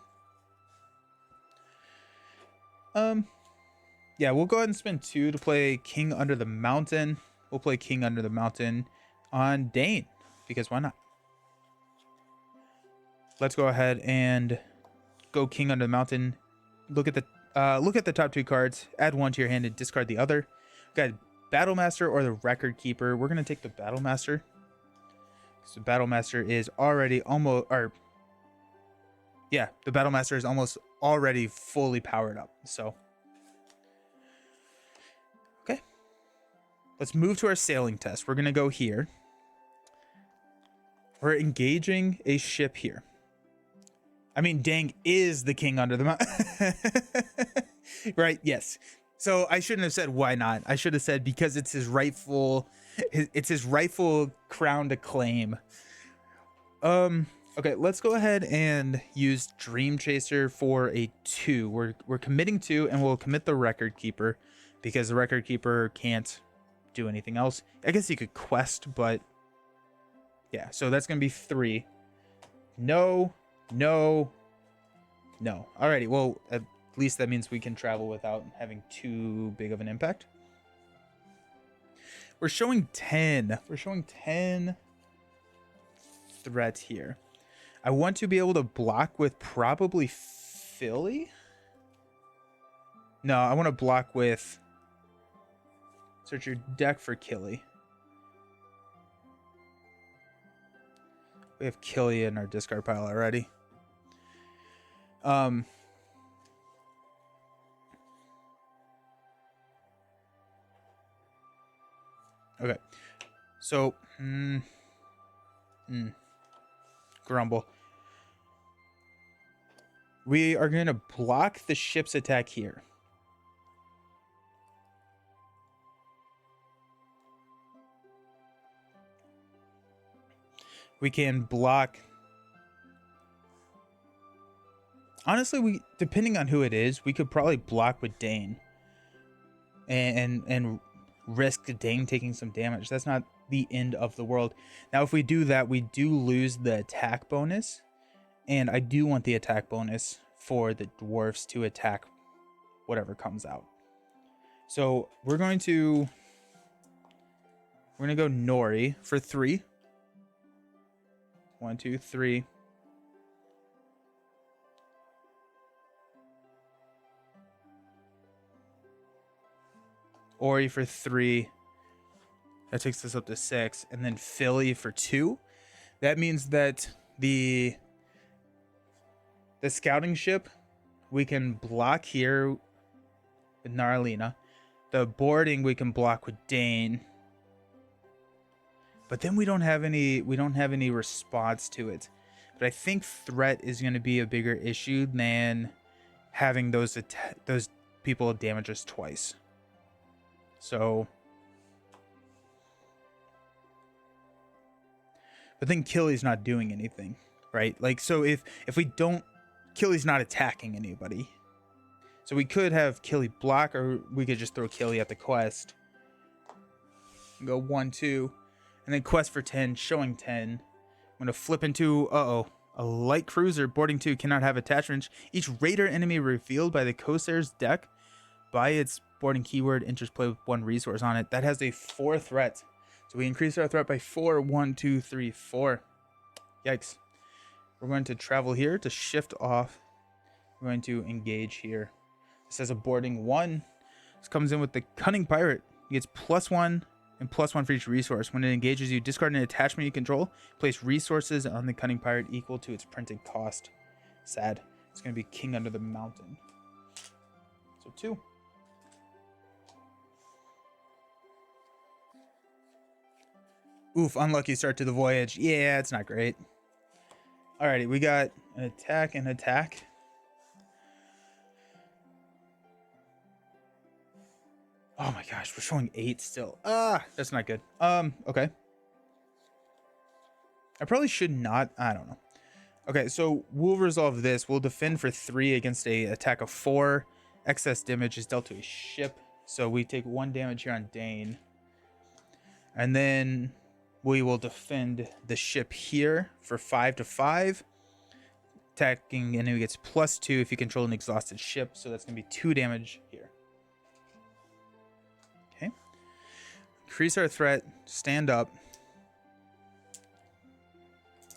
yeah, we'll go ahead and spend 2 to play King Under the Mountain. We'll play King Under the Mountain on Dane, because why not? Let's go ahead and go King Under the Mountain. Look at the top 2 cards. Add 1 to your hand and discard the other. Got Battlemaster or the Record Keeper. We're gonna take the Battlemaster. So Battlemaster is already almost, or yeah, the Battlemaster is almost already fully powered up. So okay, let's move to our sailing test. We're gonna go here. We're engaging a ship here. I mean, Dang is the king under the mountain. Right? Yes. So I shouldn't have said why not. I should have said because it's his rightful crown to claim. Okay, let's go ahead and use Dream Chaser for a 2. We're committing 2, and we'll commit the Record Keeper because the Record Keeper can't do anything else. I guess he could quest, but yeah, so that's gonna be 3. No. Alrighty, well, at least that means we can travel without having too big of an impact. We're showing 10. We're showing 10 threat here. I want to be able to block with probably Philly. No, I want to block with... Search your deck for Killy. We have Killy in our discard pile already. Okay. So, Grumble. We are going to block the ship's attack here. We can block. Honestly, depending on who it is, we could probably block with Dane. And risk Dane taking some damage. That's not the end of the world. Now, if we do that, we do lose the attack bonus. And I do want the attack bonus for the dwarfs to attack whatever comes out. So we're going to go Nori for 3. 1, 2, 3. Ori for 3. That takes us up to 6. And then Philly for 2. That means that the scouting ship, we can block here with Narlina. The boarding we can block with Dane. But then we don't have any response to it. But I think threat is going to be a bigger issue than having those people damage us twice. So, but then Killy's not doing anything, right? Like, so if we don't, Killy's not attacking anybody. So we could have Killy block, or we could just throw Killy at the quest. Go 1, 2, and then quest for 10, showing 10. I'm gonna flip into a light cruiser boarding 2 cannot have attachments. Each raider enemy revealed by the Corsair's deck by its boarding keyword enters play with 1 resource on it. That has a 4 threat. So So we increase our threat by 4. 1, 2, 3, 4. Yikes. We're going to travel here to shift off. We're going to engage here. It says a boarding 1. This comes in with the Cunning Pirate. He gets +1 and +1 for each resource. When it engages you, discard an attachment you control. Place resources on the Cunning Pirate equal to its printed cost. Sad. It's going to be King Under the Mountain. So 2. Oof, unlucky start to the voyage. Yeah, it's not great. Alrighty, we got an attack and attack. Oh my gosh, we're showing 8 still. That's not good. Okay. I probably should not. I don't know. Okay, so we'll resolve this. We'll defend for 3 against a attack of 4. Excess damage is dealt to a ship. So we take 1 damage here on Dane. And then we will defend the ship here for 5 to 5. Attacking enemy gets +2 if you control an exhausted ship. So that's going to be 2 damage here. Okay. Increase our threat. Stand up.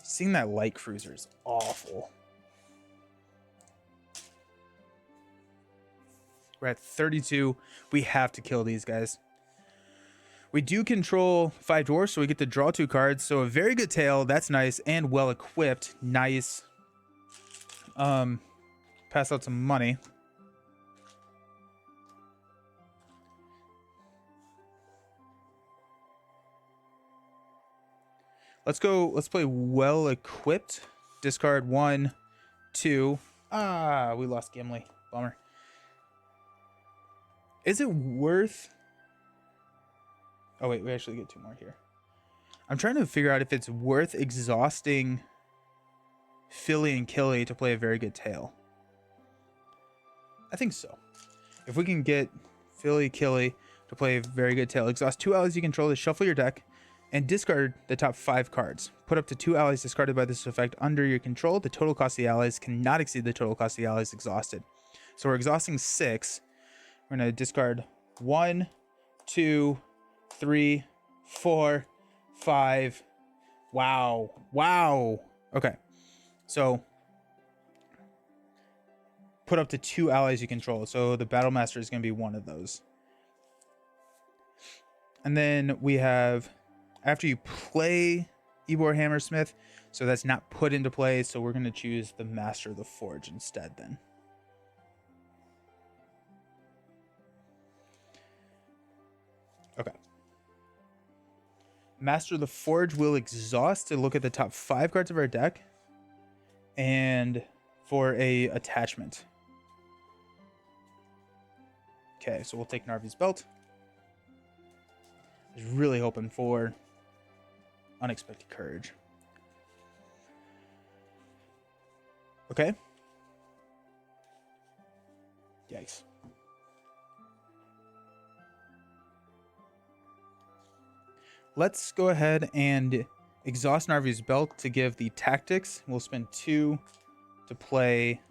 Seeing that light cruiser is awful. We're at 32. We have to kill these guys. We do control 5 dwarfs, so we get to draw 2 cards. So a very good tail. That's nice. And well equipped. Nice. Pass out some money. Let's go. Let's play well equipped. Discard 1, 2. We lost Gimli. Bummer. Is it worth... Oh, wait, we actually get 2 more here. I'm trying to figure out if it's worth exhausting Philly and Killy to play a very good tail. I think so. If we can get Philly, Killy to play a very good tail, exhaust 2 allies you control to shuffle your deck and discard the top 5 cards. Put up to 2 allies discarded by this effect under your control. The total cost of the allies cannot exceed the total cost of the allies exhausted. So we're exhausting 6. We're going to discard 1, 2, 3, 4, 5. Wow. Wow. Okay. So put up to 2 allies you control. So the Battle Master is going to be one of those. And then we have, after you play Ebor Hammersmith, so that's not put into play. So we're going to choose the Master of the Forge instead then. Okay. Master of the Forge will exhaust to look at the top 5 cards of our deck and for a attachment. Okay, so we'll take Narvi's Belt. I was really hoping for Unexpected Courage. Okay. Yikes. Let's go ahead and exhaust Narvi's Belt to give the tactics. We'll spend 2 to play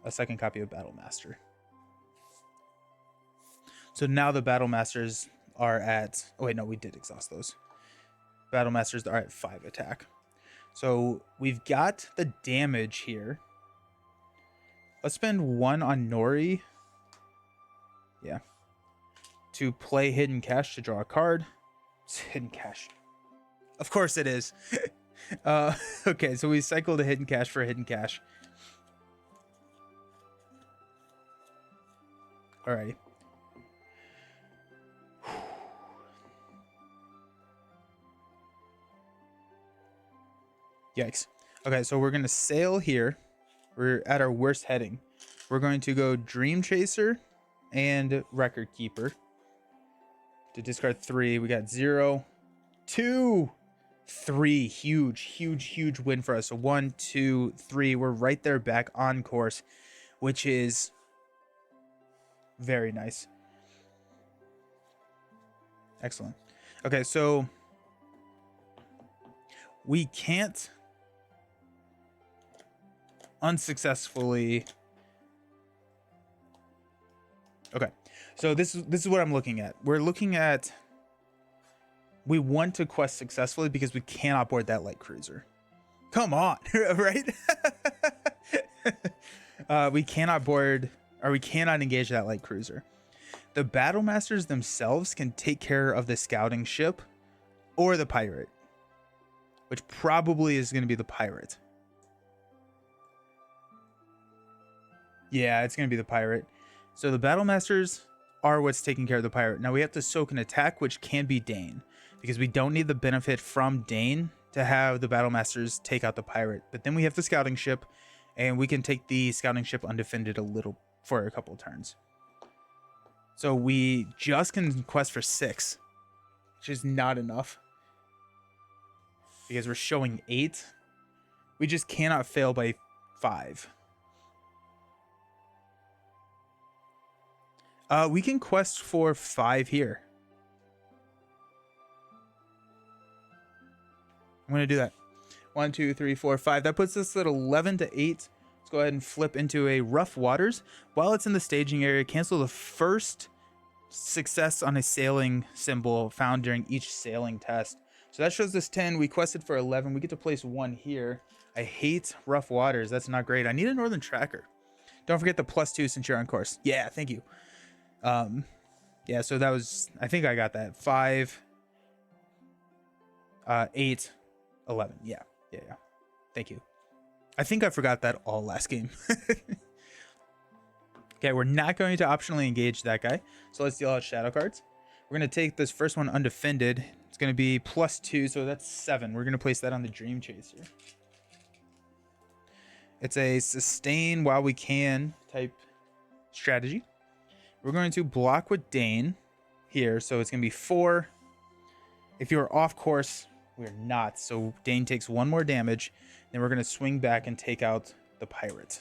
a second copy of Battle Master. So now the Battle Masters are at... Oh, wait, no, we did exhaust those. Battle Masters are at 5 attack. So we've got the damage here. Let's spend 1 on Nori. Yeah. To play Hidden Cash to draw a card. It's Hidden Cash. Of course it is. Okay, so we cycled a Hidden Cash for a Hidden Cash. Alrighty. Yikes. Okay, so we're going to sail here. We're at our worst heading. We're going to go Dream Chaser and Record Keeper. To discard 3, we got 0, 2, 3. Huge, huge, huge win for us. So 1, 2, 3. We're right there back on course, which is very nice. Excellent. Okay, so we can't unsuccessfully... Okay, so this is what I'm looking at. We're looking at we want to quest successfully because we cannot board that light cruiser. Come on, right? We cannot board, or we cannot engage that light cruiser. The battle masters themselves can take care of the scouting ship or the pirate, which probably is going to be the pirate. Yeah, it's going to be the pirate. So the battle masters are what's taking care of the pirate. Now we have to soak an attack, which can be Dane, because we don't need the benefit from Dane to have the battle masters take out the pirate. But then we have the scouting ship, and we can take the scouting ship undefended a little for a couple turns. So we just can quest for 6, which is not enough because we're showing 8. We just cannot fail by 5. We can quest for 5 here. I'm going to do that. 1, 2, 3, 4, 5. That puts us at 11 to 8. Let's go ahead and flip into a rough waters. While it's in the staging area, cancel the first success on a sailing symbol found during each sailing test. So that shows us 10. We quested for 11. We get to place 1 here. I hate rough waters. That's not great. I need a northern tracker. Don't forget the +2 since you're on course. Yeah, thank you. Yeah, so that was, I think I got that. 5, 8, 11. Yeah. Thank you. I think I forgot that all last game. Okay, we're not going to optionally engage that guy. So let's deal out shadow cards. We're going to take this first one undefended. It's going to be +2, so that's 7. We're going to place that on the Dream Chaser. It's a sustain while we can type strategy. We're going to block with Dane here, so it's going to be 4. If you're off course, we're not. So Dane takes 1 more damage. Then we're going to swing back and take out the pirate.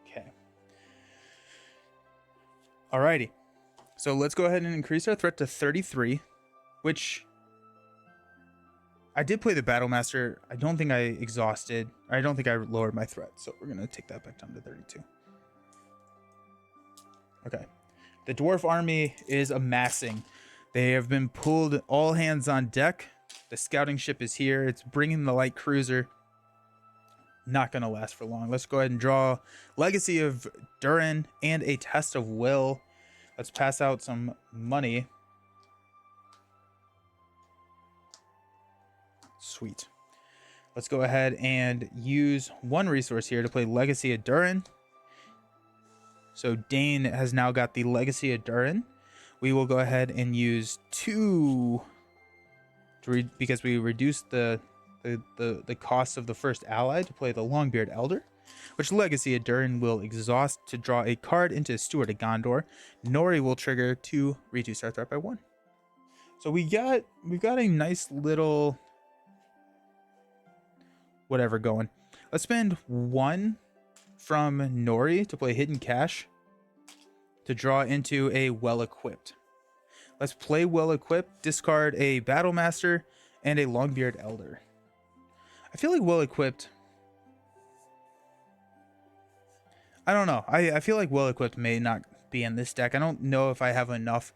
Okay. Alrighty. So let's go ahead and increase our threat to 33, which I did play the Battle Master. I don't think I exhausted. I don't think I lowered my threat. So we're going to take that back down to 32. Okay. The dwarf army is amassing. They have been pulled all hands on deck. The scouting ship is here. It's bringing the light cruiser. Not going to last for long. Let's go ahead and draw Legacy of Durin and a Test of Will. Let's pass out some money. Sweet. Let's go ahead and use 1 resource here to play Legacy of Durin. So Dane has now got the Legacy of Durin. We will go ahead and use 2 because we reduced the cost of the first ally to play the Longbeard Elder, which Legacy of Durin will exhaust to draw a card into Steward of Gondor. Nori will trigger to reduce our threat by 1. So we've got a nice little whatever going. Let's spend 1 from Nori to play Hidden Cash to draw into a Well-Equipped. Let's play Well-Equipped, discard a Battle Master and a Longbeard Elder. I feel like Well-Equipped, I don't know. I feel like Well-Equipped may not be in this deck. I don't know if I have enough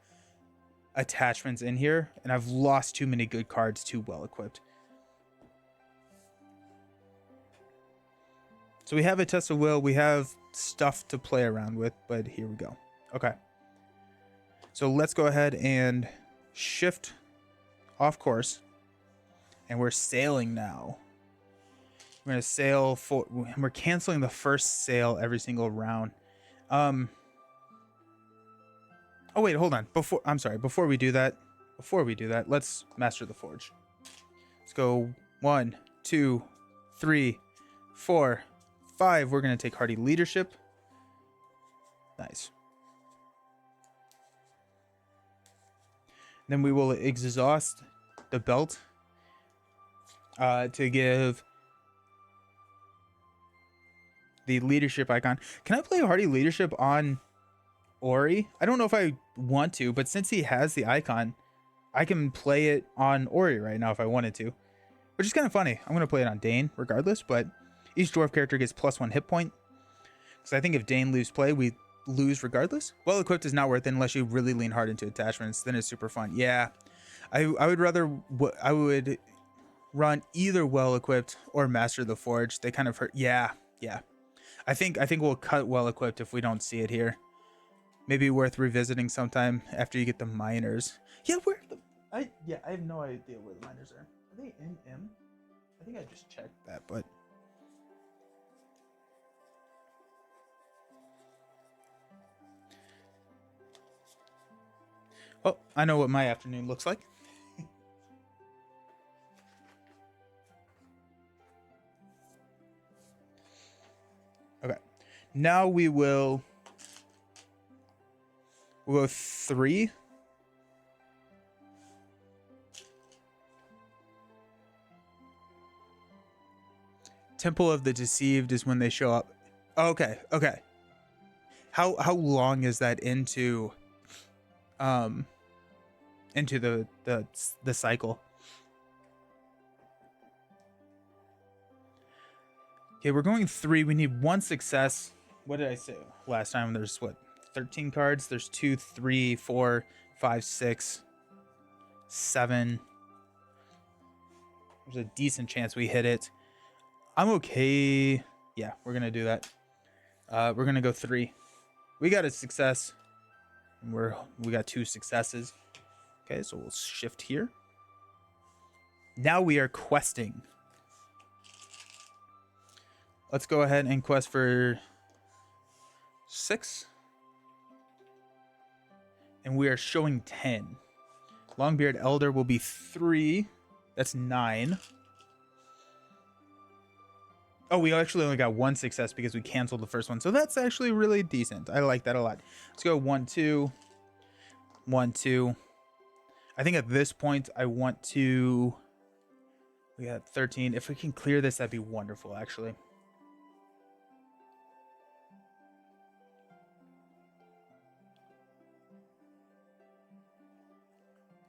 attachments in here, and I've lost too many good cards to Well-Equipped. So we have a Test of Will. We have stuff to play around with, but here we go. Okay. So let's go ahead and shift off course. And we're sailing now. We're going to sail for... We're canceling the first sail every single round. Oh, wait, hold on. Before we do that, let's Master the Forge. Let's go 1, 2, 3, 4, 5. We're going to take Hardy Leadership. Nice. Then we will exhaust the belt to give the leadership icon. Can I play Hardy Leadership on Ori? I don't know if I want to, but since he has the icon, I can play it on Ori right now if I wanted to, which is kind of funny. I'm going to play it on Dane regardless, but each dwarf character gets +1 hit point. Because I think if Dane leaves play, we lose regardless. Well equipped is not worth it unless you really lean hard into attachments. Then it's super fun. Yeah, I would rather I would run either well equipped or master the forge. They kind of hurt. Yeah, yeah. I think we'll cut well equipped if we don't see it here. Maybe worth revisiting sometime after you get the miners. Yeah, where the I have no idea where the miners are. Are they in M? I think I just checked that, but oh, I know what my afternoon looks like. Okay. Now we'll go 3. Temple of the Deceived is when they show up. Okay, okay. How long is that into the cycle? Okay, we're going 3. We need 1 success. What did I say last time? There's what, 13 cards? There's 2, 3, 4, 5, 6, 7. There's a decent chance we hit it. I'm okay. Yeah, we're gonna do that. We're gonna go 3. We got a success. And we got 2 successes. Okay, so we'll shift here. Now we are questing. Let's go ahead and quest for 6. And we are showing 10. Longbeard Elder will be 3. That's 9. Oh, we actually only got 1 success because we canceled the first one. So that's actually really decent. I like that a lot. Let's go 1, 2. 1, 2. I think at this point I want to... We got 13. If we can clear this, that'd be wonderful, actually.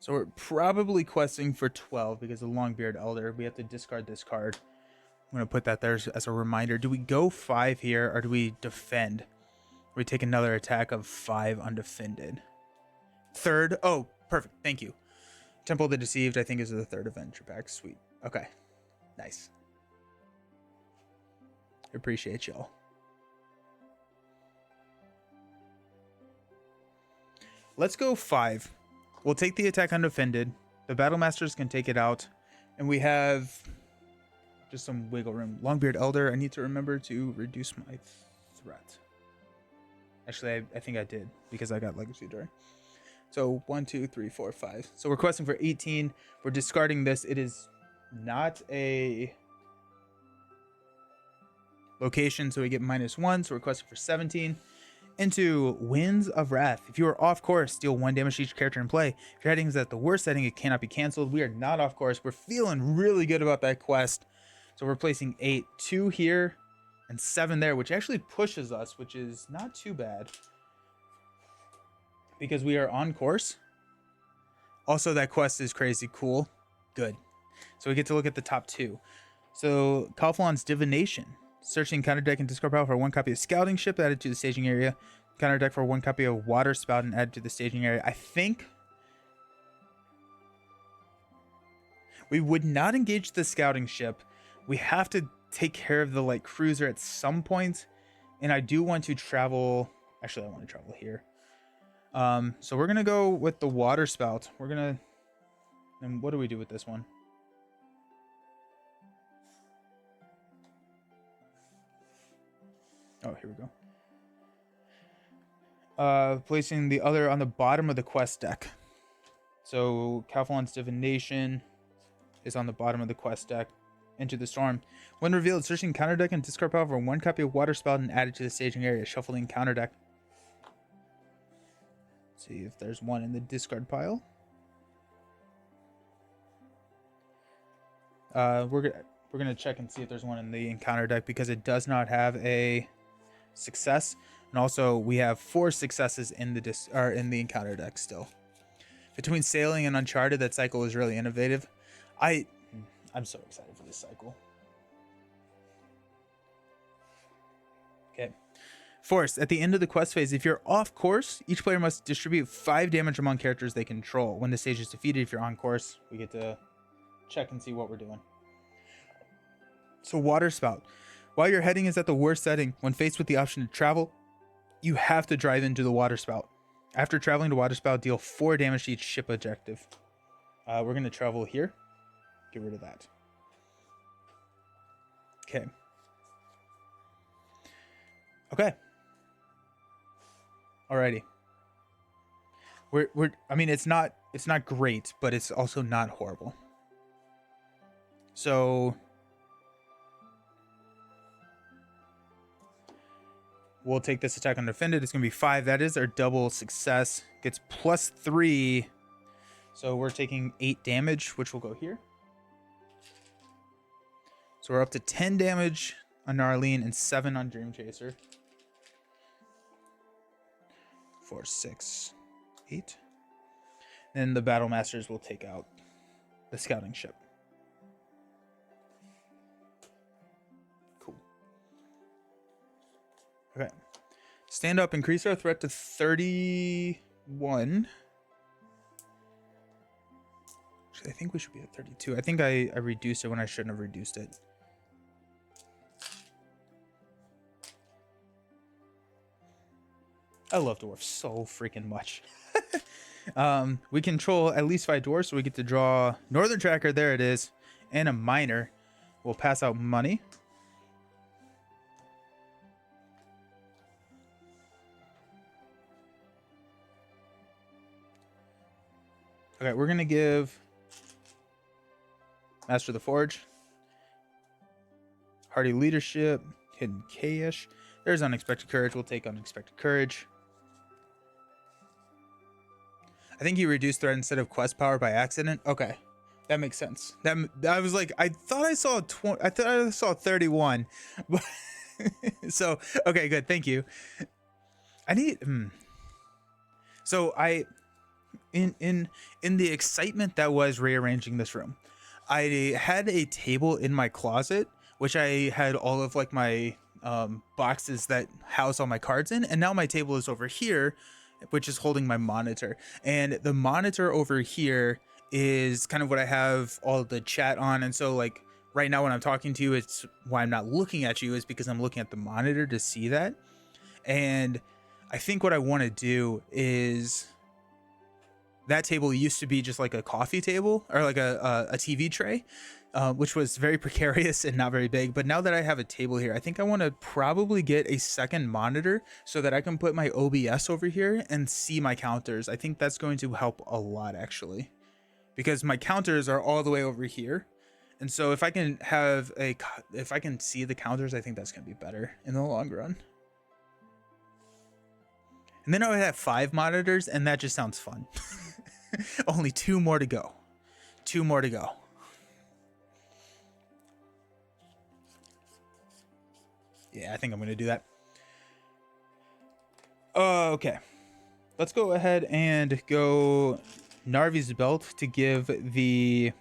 So we're probably questing for 12 because of Longbeard Elder. We have to discard this card. I'm going to put that there as a reminder. Do we go 5 here or do we defend? Or we take another attack of 5 undefended. 3rd. Oh, perfect. Thank you. Temple of the Deceived, I think, is the 3rd adventure pack. Sweet. Okay. Nice. Appreciate y'all. Let's go 5. We'll take the attack undefended. The Battle Masters can take it out. And we have just some wiggle room. Longbeard Elder, I need to remember to reduce my threat. Actually, I think I did because I got Legacy Door. So 1, 2, 3, 4, 5. So we're questing for 18. We're discarding this. It is not a location, so we get -1. So we're questing for 17. Into Winds of Wrath. If you are off course, deal 1 damage to each character in play. If your heading is at the worst setting, it cannot be canceled. We are not off course. We're feeling really good about that quest. So we're placing 8, 2 here, and 7 there, which actually pushes us, which is not too bad. Because we are on course. Also, that quest is crazy cool. Good. So we get to look at the top 2. So, Calphalon's Divination. Searching counter deck and discard pile for 1 copy of Scouting Ship added to the staging area. Counter deck for 1 copy of Water Spout and added to the staging area. I think we would not engage the Scouting Ship. We have to take care of the light cruiser at some point. And I do want to travel. Actually, I want to travel here. So we're going to go with the Water Spout. We're going to... And what do we do with this one? Oh, here we go. Placing the other on the bottom of the quest deck. So Calphalon's Divination is on the bottom of the quest deck. Into the Storm. When revealed, searching counter deck and discard pile for 1 copy of Water Spout and added to the staging area. Shuffling counter deck. See if there's one in the discard pile. We're gonna check and see if there's one in the encounter deck because it does not have a success, and also we have 4 successes in the encounter deck still. Between Sailing and Uncharted, that cycle is really innovative. I'm so excited for this cycle. Okay, Force. At the end of the quest phase, if you're off course, each player must distribute 5 damage among characters they control. When the stage is defeated, if you're on course, we get to check and see what we're doing. So water spout. While your heading is at the worst setting, when faced with the option to travel, you have to drive into the water spout. After traveling to water spout, deal 4 damage to each ship objective. We're going to travel here. Get rid of that. Okay. Okay. Alrighty. I mean, it's not great, but it's also not horrible. So we'll take this attack undefended. It's gonna be 5. That is our double success. Gets +3. So we're taking 8 damage, which will go here. So we're up to 10 damage on Narlene and 7 on Dream Chaser. 4, 6, 8. Then the Battle Masters will take out the scouting ship. Cool. Okay. Stand up. Increase our threat to 31. Actually, I think we should be at 32. I think I reduced it when I shouldn't have reduced it. I love dwarves so freaking much. We control at least 5 dwarves, so we get to draw Northern Tracker. There it is. And a miner. We'll pass out money. Okay, we're going to give Master of the Forge. Hardy Leadership. Hidden Kayish. There's Unexpected Courage. We'll take Unexpected Courage. I think you reduced threat instead of quest power by accident. Okay, that makes sense. That I was like, I thought I saw 20. I thought I saw 31. But so okay, good. Thank you. I need. So I, in the excitement that was rearranging this room, I had a table in my closet, which I had all of like my boxes that house all my cards in, and now my table is over here, which is holding my monitor. And the monitor over here is kind of what I have all the chat on. And so like right now when I'm talking to you, it's why I'm not looking at you is because I'm looking at the monitor to see that. And I think what I want to do is, that table used to be just like a coffee table or like a TV tray, which was very precarious and not very big. But now that I have a table here, I think I want to probably get a second monitor so that I can put my OBS over here and see my counters. I think that's going to help a lot actually, because my counters are all the way over here. And so if I can see the counters, I think that's going to be better in the long run. And then I would have 5 monitors, and that just sounds fun. Only 2 more to go. 2 more to go. Yeah, I think I'm going to do that. Okay. Let's go ahead and go Narvi's Belt to give the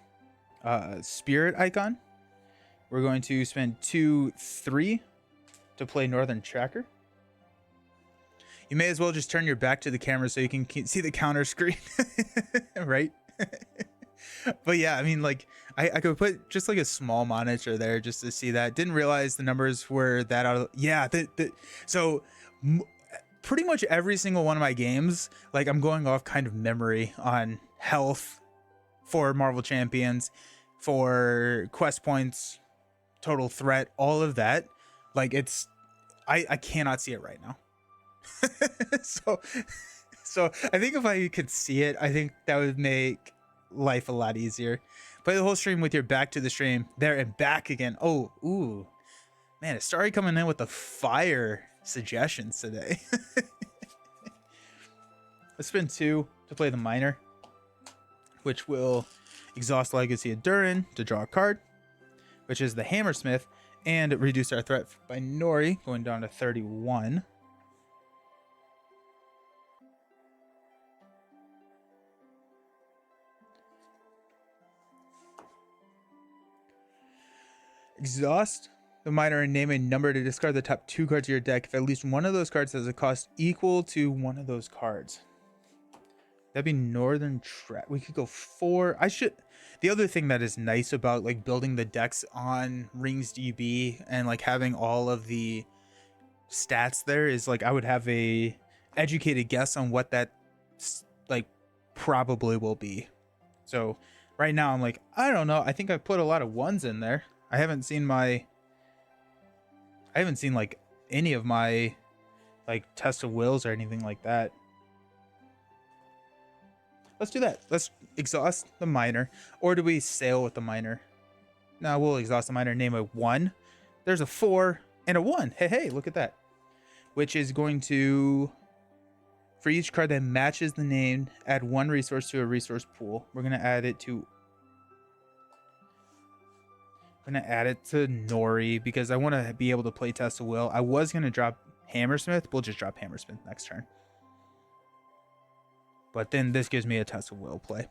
spirit icon. We're going to spend 2, 3 to play Northern Tracker. You may as well just turn your back to the camera so you can see the counter screen, right? But yeah, I mean, like, I could put just like a small monitor there just to see that. Didn't realize the numbers were that out of, yeah. So pretty much every single one of my games, like I'm going off kind of memory on health for Marvel Champions, for quest points, total threat, all of that. Like it's, I cannot see it right now. so I think if I could see it, I think that would make life a lot easier. Play the whole stream with your back to the stream, there and back again. Oh, ooh, man, Astari coming in with the fire suggestions today. Let's spend 2 to play the miner, which will exhaust Legacy of Durin to draw a card, which is the Hammersmith, and reduce our threat by Nori, going down to 31. Exhaust the miner and name a number to discard the top 2 cards of your deck if at least one of those cards has a cost equal to one of those cards. That'd be Northern Trap. We could go 4. The other thing that is nice about like building the decks on Rings DB and like having all of the stats there is like I would have a educated guess on what that like probably will be. So right now I'm like, I don't know. I think I put a lot of 1s in there. I haven't seen like any of my like test of wills or anything like that. Let's do that. Let's exhaust the miner. Or do we sail with the miner? No, we'll exhaust the miner, name a 1. There's a 4 and a 1. Hey, look at that. Which is going to, for each card that matches the name, add 1 resource to a resource pool. We're going to add it to Nori because I want to be able to play Test of Will. I was going to drop Hammersmith. We'll just drop Hammersmith next turn. But then this gives me a Test of Will play.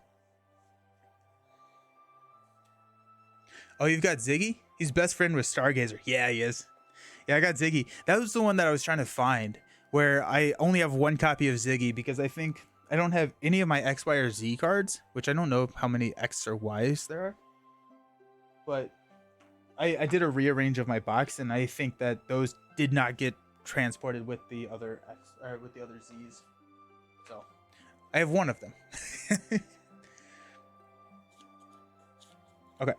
Oh, you've got Ziggy? He's best friend with Stargazer. Yeah, he is. Yeah, I got Ziggy. That was the one that I was trying to find, where I only have 1 copy of Ziggy because I think I don't have any of my X, Y, or Z cards, which I don't know how many X or Ys there are. But I did a rearrange of my box, and I think that those did not get transported with the other X or with the other Z's. So I have 1 of them. Okay.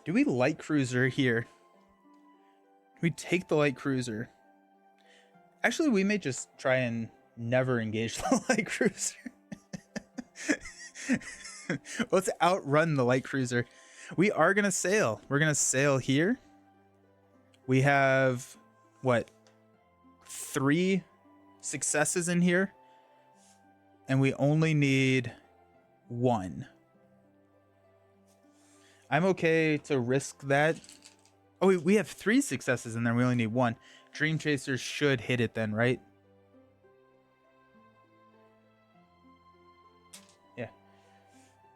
Do we light cruiser here? We take the light cruiser. Actually, we may just try and never engage the light cruiser. Let's outrun the light cruiser. We are going to sail. We're going to sail here. We have, what, 3 successes in here? And we only need 1. I'm okay to risk that. Oh, we have 3 successes in there. We only need 1. Dream Chasers should hit it then, right? Yeah.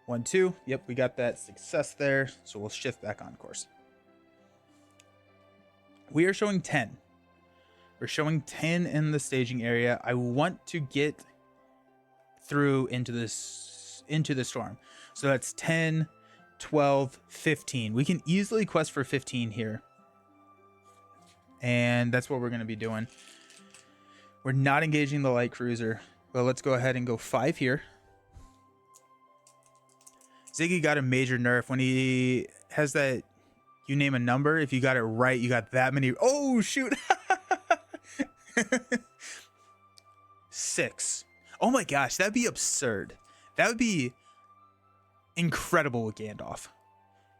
1, 2. Yep, we got that success there. So we'll shift back on course. We are showing 10. We're showing 10 in the staging area. I want to get through into the storm. So that's 10, 12, 15. We can easily quest for 15 here. And that's what we're going to be doing. We're not engaging the light cruiser. But let's go ahead and go 5 here. Ziggy got a major nerf when he has that, you name a number. If you got it right, you got that many. Oh, shoot. 6. Oh my gosh, that'd be absurd. That would be incredible with Gandalf.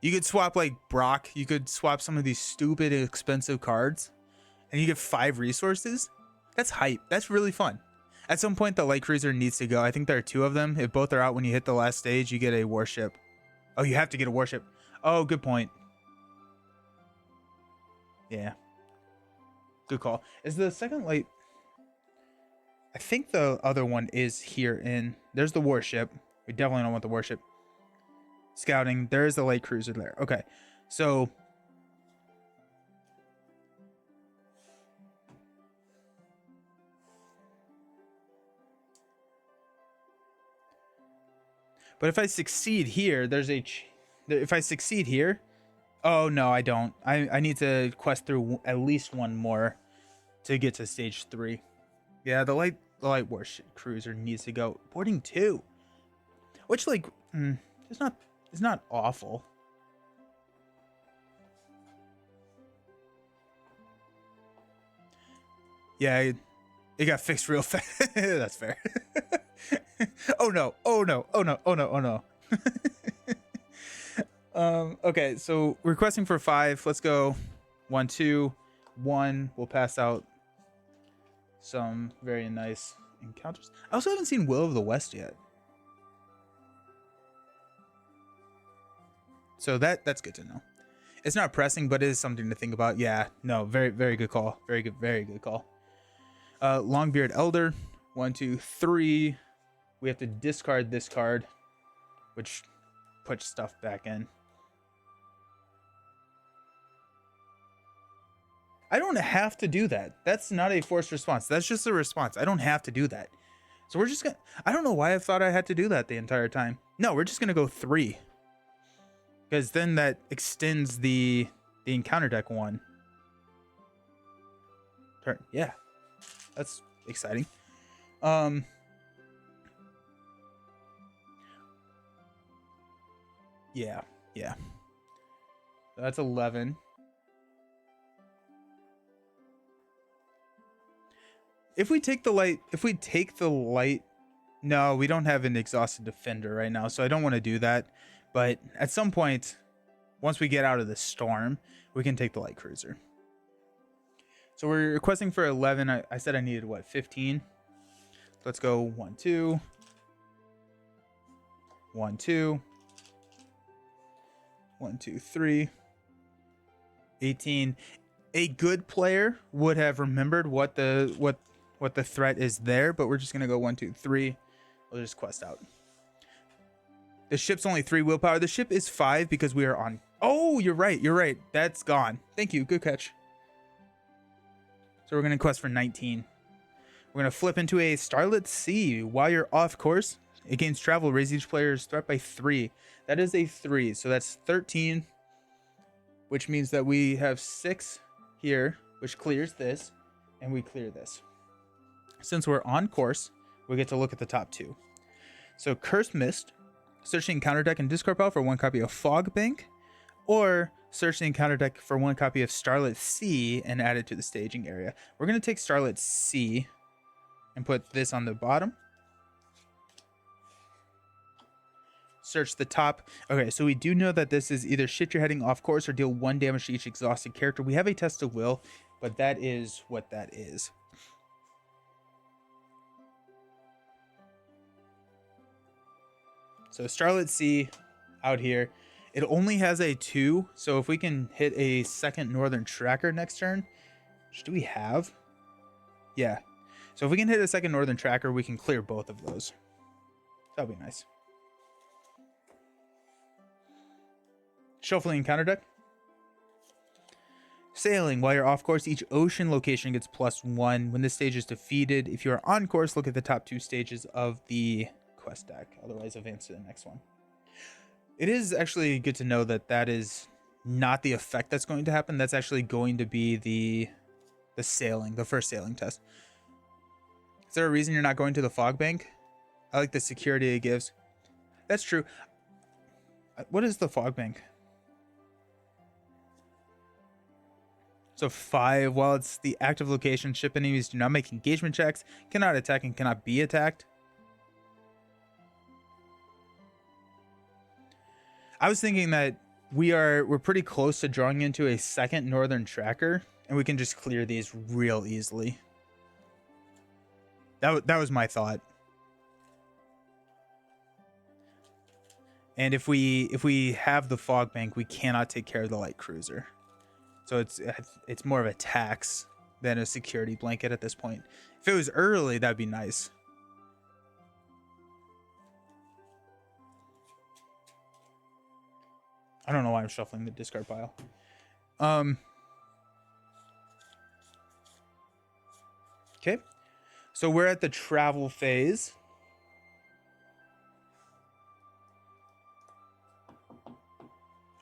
You could swap like Brock. You could swap some of these stupid expensive cards and you get 5 resources. That's hype. That's really fun. At some point, the light cruiser needs to go. I think there are 2 of them. If both are out when you hit the last stage, you get a warship. Oh, you have to get a warship. Oh, good point. Yeah. Good call. Is the second light... I think the other one is here in... There's the warship. We definitely don't want the warship. Scouting. There is the light cruiser there. Okay. So... But if I succeed here, there's a... If I succeed here... Oh, no, I don't. I need to quest through at least 1 more to get to stage 3. Yeah, the light warship cruiser needs to go. Boarding 2. Which, like, it's not awful. Yeah, it got fixed real fast. That's fair. Oh no, oh no, oh no, oh no, oh no. Okay, so requesting for 5. Let's go 1, 2, 1. We'll pass out some very nice encounters. I also haven't seen Will of the West yet. So that's good to know. It's not pressing, but it is something to think about. Yeah, no, very good call. Very good call. Longbeard Elder. 1, 2, 3. we have to discard this card, which puts stuff back in. I don't have to do that. That's not a forced response. That's just a response. I don't have to do that. So we're just gonna, I don't know why I thought I had to do that the entire time. No, we're just gonna go 3. Because then that extends the encounter deck 1 turn. Yeah. That's exciting. Yeah. That's 11. If we take the light, no, we don't have an exhausted defender right now, so I don't want to do that. But at some point, once we get out of the storm, we can take the light cruiser. So we're requesting for 11. I said I needed what, 15? Let's go 1, 2, 1, 2, 1, 2, 3, 18. A good player would have remembered what the threat is there, but we're just gonna go 1, 2, 3. We'll just quest out. The ship's only 3 willpower. The ship is 5 because we are on. Oh, you're right. That's gone. Thank you. Good catch. So we're gonna quest for 19. We're gonna flip into a Starlit Sea. While you're off course, it gains travel, raise each player's threat by 3. That is a 3, so that's 13, which means that we have 6 here, which clears this, and we clear this. Since we're on course, we get to look at the top 2. So Cursed Mist, search the encounter deck and discard pile for 1 copy of Fog Bank, or search the encounter deck for 1 copy of Starlit Sea and add it to the staging area. We're going to take Starlit Sea and put this on the bottom. Search the top. Okay, so we do know that this is either shift your heading off course or deal 1 damage to each exhausted character. We have a test of will, but that is what that is. So Starlit Sea out here. It only has a 2, so if we can hit a second Northern Tracker next turn, which do we have? Yeah. So if we can hit a second Northern Tracker, we can clear both of those. That'll be nice. Shuffling encounter deck. Sailing. While you're off course, each ocean location gets +1. When this stage is defeated, if you are on course, look at the top 2 stages of the quest deck. Otherwise, advance to the next one. It is actually good to know that that is not the effect that's going to happen. That's actually going to be the sailing, the first sailing test. Is there a reason you're not going to the Fog Bank? I like the security it gives. That's true. What is the Fog Bank? So 5, while it's the active location, ship enemies do not make engagement checks, cannot attack, and cannot be attacked. I was thinking that we're pretty close to drawing into a second Northern Tracker, and we can just clear these real easily. That was my thought. And if we have the Fog Bank, we cannot take care of the light cruiser. So it's more of a tax than a security blanket at this point. If it was early, that'd be nice. I don't know why I'm shuffling the discard pile. Okay. So we're at the travel phase.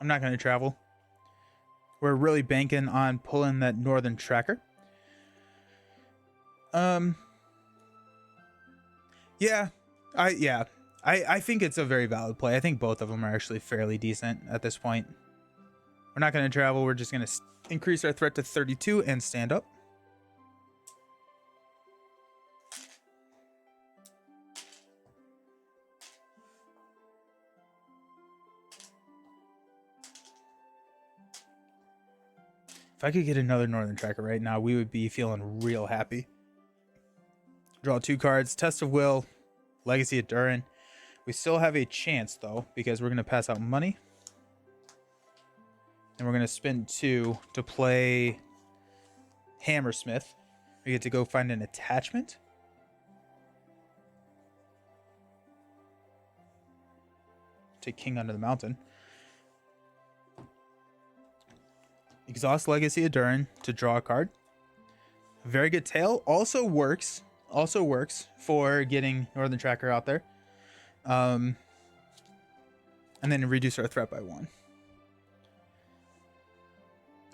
I'm not going to travel. We're really banking on pulling that Northern Tracker. Yeah. I think it's a very valid play. I think both of them are actually fairly decent at this point. We're not going to travel. We're just going to increase our threat to 32 and stand up. If I could get another Northern Tracker right now, we would be feeling real happy. Draw 2 cards. Test of Will. Legacy of Durin. We still have a chance, though, because we're going to pass out money. And we're going to spend 2 to play Hammersmith. We get to go find an attachment. take King Under the Mountain. Exhaust Legacy of Durin to draw a card. Very Good Tale also works. Also works for getting Northern Tracker out there. And then reduce our threat by 1.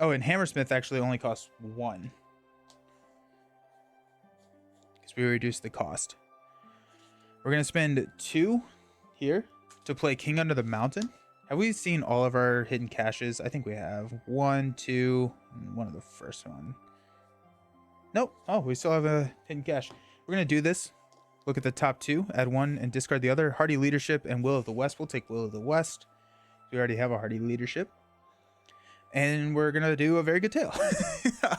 Oh, and Hammersmith actually only costs 1. Because we reduced the cost. We're going to spend 2 here to play King Under the Mountain. Have we seen all of our hidden caches? I think we have. 1, 2, and one of the first one. Nope. Oh, we still have a hidden cache. We're going to do this. Look at the top 2, add 1 and discard the other. Hardy Leadership and Will of the West. We'll take Will of the West. We already have a Hardy Leadership. And we're going to do a Very Good Tale.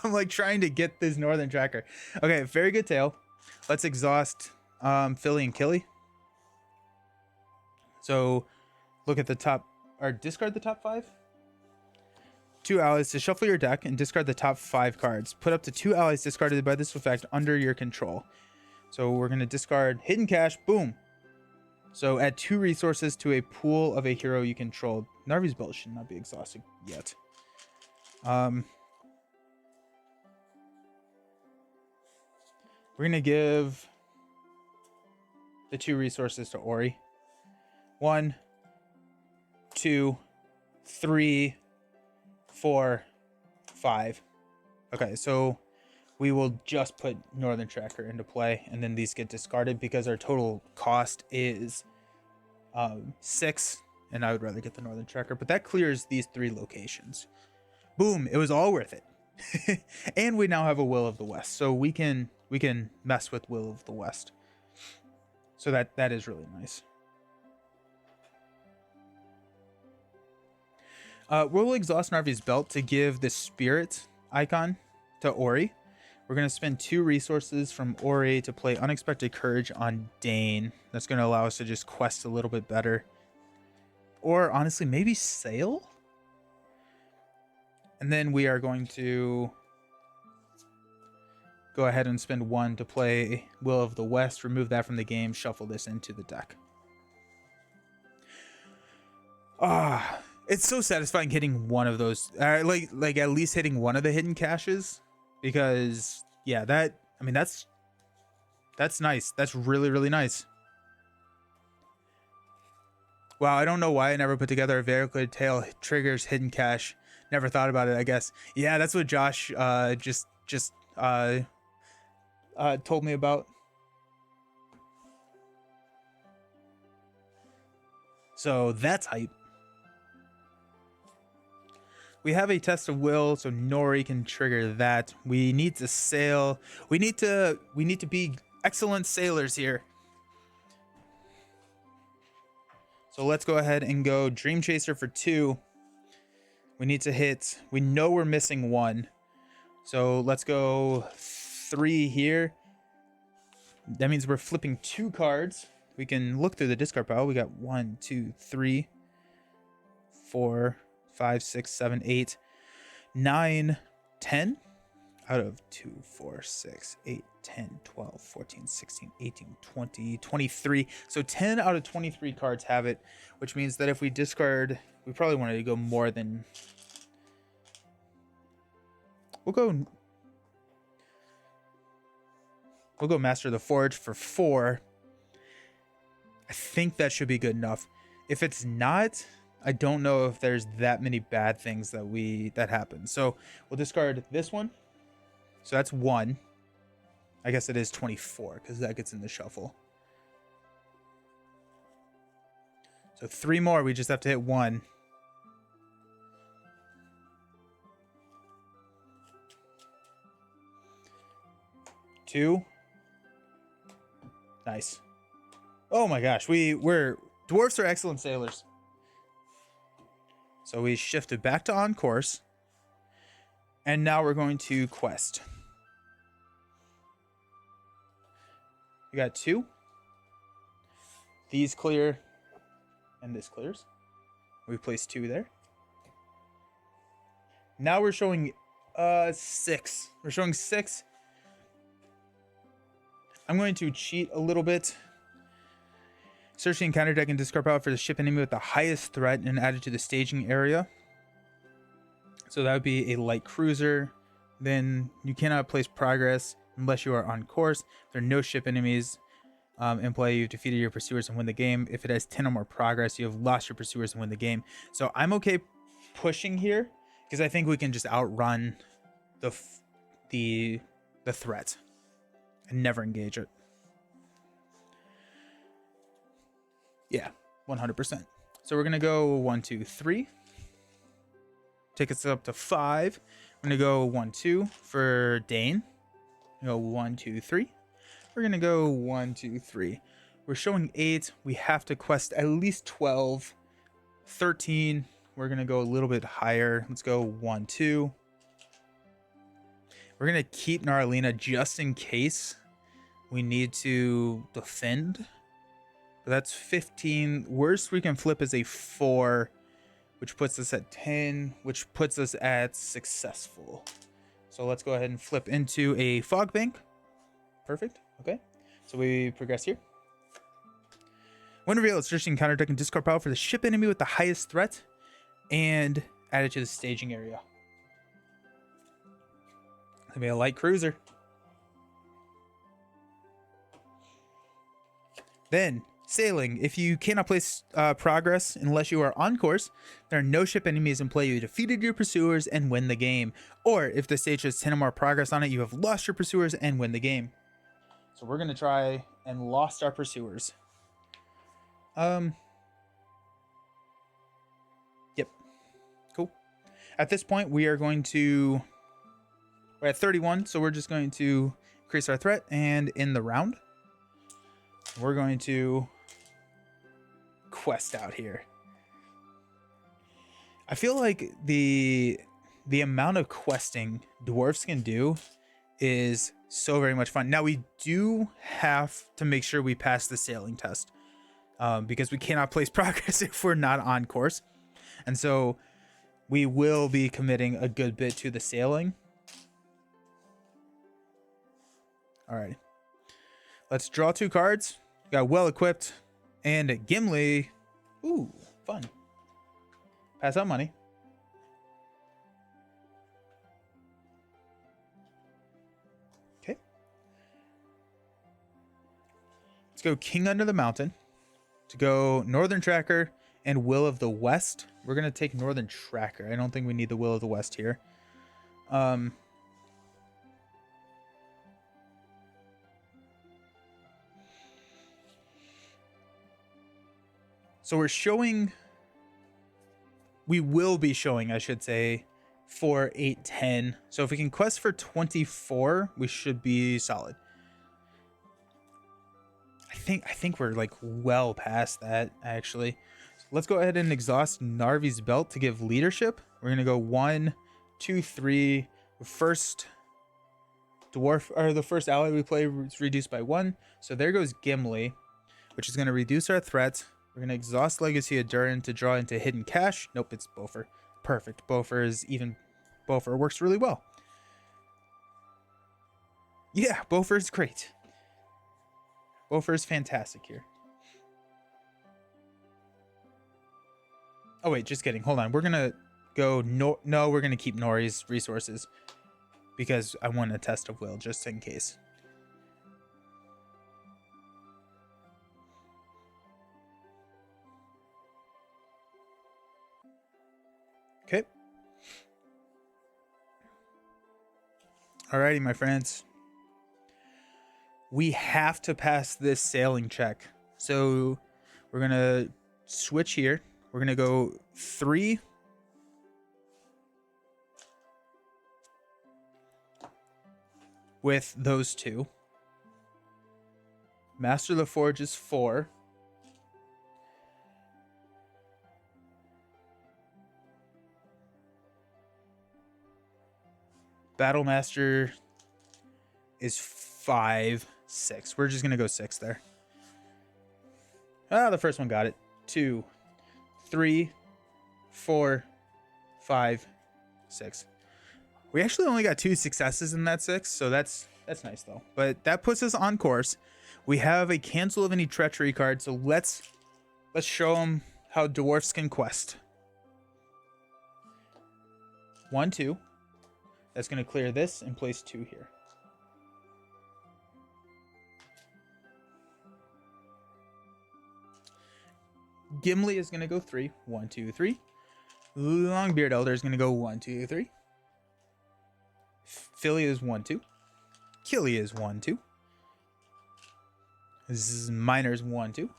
I'm like trying to get this Northern Tracker. Okay, Very Good Tale. Let's exhaust Philly and Killy. So look at the top, or discard the top 5. 2 allies to shuffle your deck and discard the top 5 cards. Put up to 2 allies discarded by this effect under your control. So we're going to discard Hidden Cache. Boom. So add 2 resources to a pool of a hero you control. Narvi's Belt should not be exhausted yet. We're going to give the 2 resources to Ori. 1, 2, 3, 4, 5. Okay, so we will just put Northern Tracker into play, and then these get discarded because our total cost is 6, and I would rather get the Northern Tracker, but that clears these 3 locations. Boom, it was all worth it. And we now have a Will of the West, so we can mess with Will of the West. So that is really nice. We'll exhaust Narvi's Belt to give the Spirit icon to Ori. We're going to spend 2 resources from Ori to play Unexpected Courage on Dane. That's going to allow us to just quest a little bit better. Or honestly, maybe Sail? And then we are going to go ahead and spend 1 to play Will of the West, remove that from the game, shuffle this into the deck. It's so satisfying hitting one of those, like at least hitting one of the hidden caches, because yeah, that's nice. That's really, really nice. Wow, I don't know why I never put together a Very Good Tale triggers hidden cache. Never thought about it, I guess. Yeah, that's what Josh just told me about. So that's hype. We have a Test of Will, so Nori can trigger that. We need to sail. We need to be excellent sailors here. So let's go ahead and go Dream Chaser for 2. We need to hit. We know we're missing 1. So let's go 3 here. That means we're flipping 2 cards. We can look through the discard pile. We got 1, 2, 3, 4, 5, 6, 7, 8, 9, 10 out of 2, 4, 6, 8, 10, 12, 14, 16, 18, 20, 23. So 10 out of 23 cards have it, which means that if we discard, we probably wanted to go more than, we'll go Master of the Forge for 4. I think that should be good enough. If it's not, I don't know if there's that many bad things that happen. So we'll discard this one. So that's 1. I guess it is 24 because that gets in the shuffle. So 3 more. We just have to hit 1. Two. Nice. Oh my gosh, dwarfs are excellent sailors. So we shifted back to on course. And now we're going to quest. We got 2. These clear. And this clears. We placed 2 there. Now we're showing 6. We're showing 6. I'm going to cheat a little bit. Search the encounter deck and discard power for the ship enemy with the highest threat and add it to the staging area. So that would be a light cruiser. Then you cannot place progress unless you are on course. If there are no ship enemies in play, you've defeated your pursuers and win the game. If it has 10 or more progress, you have lost your pursuers and win the game. So I'm okay pushing here because I think we can just outrun the threat and never engage it. Yeah, 100%. So we're gonna go 1, 2, 3. Take us up to 5. We're gonna go 1, 2 for Dane. Go 1, 2, 3. We're gonna go 1, 2, 3. We're showing 8. We have to quest at least 12. 13. We're gonna go a little bit higher. Let's go 1, 2. We're gonna keep Narlina just in case we need to defend. But that's 15. Worst we can flip is a 4, which puts us at 10, which puts us at successful. So let's go ahead and flip into a fog bank. Perfect. Okay. So we progress here. When revealed, search the encounter deck and discard power for the ship enemy with the highest threat and add it to the staging area. It'll be a light cruiser. Then sailing. If you cannot place progress unless you are on course, there are no ship enemies in play. You defeated your pursuers and win the game. Or if the stage has 10 or more progress on it, you have lost your pursuers and win the game. So we're going to try and lost our pursuers. Yep. Cool. At this point, we're at 31, so we're just going to increase our threat, and in the round, we're going to quest out here. I feel like the amount of questing dwarves can do is so very much fun. Now we do have to make sure we pass the sailing test, because we cannot place progress if we're not on course, and so we will be committing a good bit to the sailing. All right, let's draw 2 cards. Got well equipped and Gimli. Ooh, fun. Pass out money. Okay. Let's go King Under the Mountain. To go Northern Tracker and Will of the West. We're going to take Northern Tracker. I don't think we need the Will of the West here. So we will be showing, I should say, 4, 8, 10. So if we can quest for 24, we should be solid. I think we're like well past that, actually. So let's go ahead and exhaust Narvi's Belt to give leadership. We're gonna go 1, 2, 3. First dwarf, or the first ally we play is reduced by 1. So there goes Gimli, which is gonna reduce our threat. We're going to exhaust Legacy of Durin to draw into Hidden Cash. Nope, it's Bofer. Perfect. Bofer works really well. Yeah, Bofer is great. Bofer is fantastic here. Oh, wait, just kidding. Hold on. We're going to go... No, we're going to keep Nori's resources because I want a test of will just in case. Okay. Alrighty, my friends. We have to pass this sailing check. So we're going to switch here. We're going to go 3. With those 2. Master of the Forge is 4. Battle Master is 5, 6. We're just going to go 6 there. Ah, the first one got it. 2, 3, 4, 5, 6. We actually only got 2 successes in that 6, so that's nice though. But that puts us on course. We have a cancel of any treachery card, so let's show them how dwarfs can quest. 1, 2. That's going to clear this and place 2 here. Gimli is going to go 3. 1, 2, 3. Longbeard Elder is going to go 1, 2, 3. Philly is 1, 2. Killy is 1, 2. Miners 1, 2.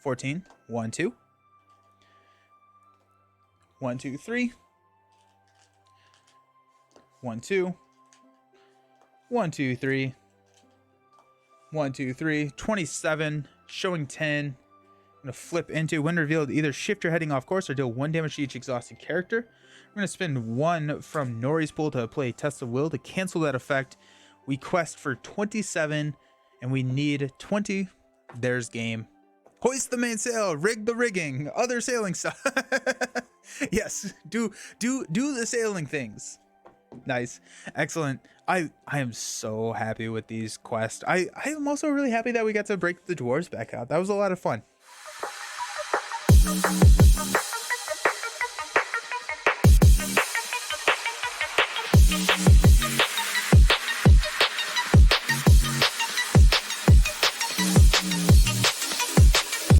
14. 1, 2. 1, 2, 3. 1, 2. 1, 2, 3. 1, 2, 3. 27. Showing 10. I'm going to flip into when revealed, either shift your heading off course or deal 1 damage to each exhausted character. We're going to spend 1 from Nori's pool to play Test of Will. To cancel that effect, we quest for 27, and we need 20. There's game. Hoist the mainsail, rig the rigging, other sailing stuff. Yes, do the sailing things. Nice. Excellent. I am so happy with these quests. I am also really happy that we got to break the dwarves back out. That was a lot of fun.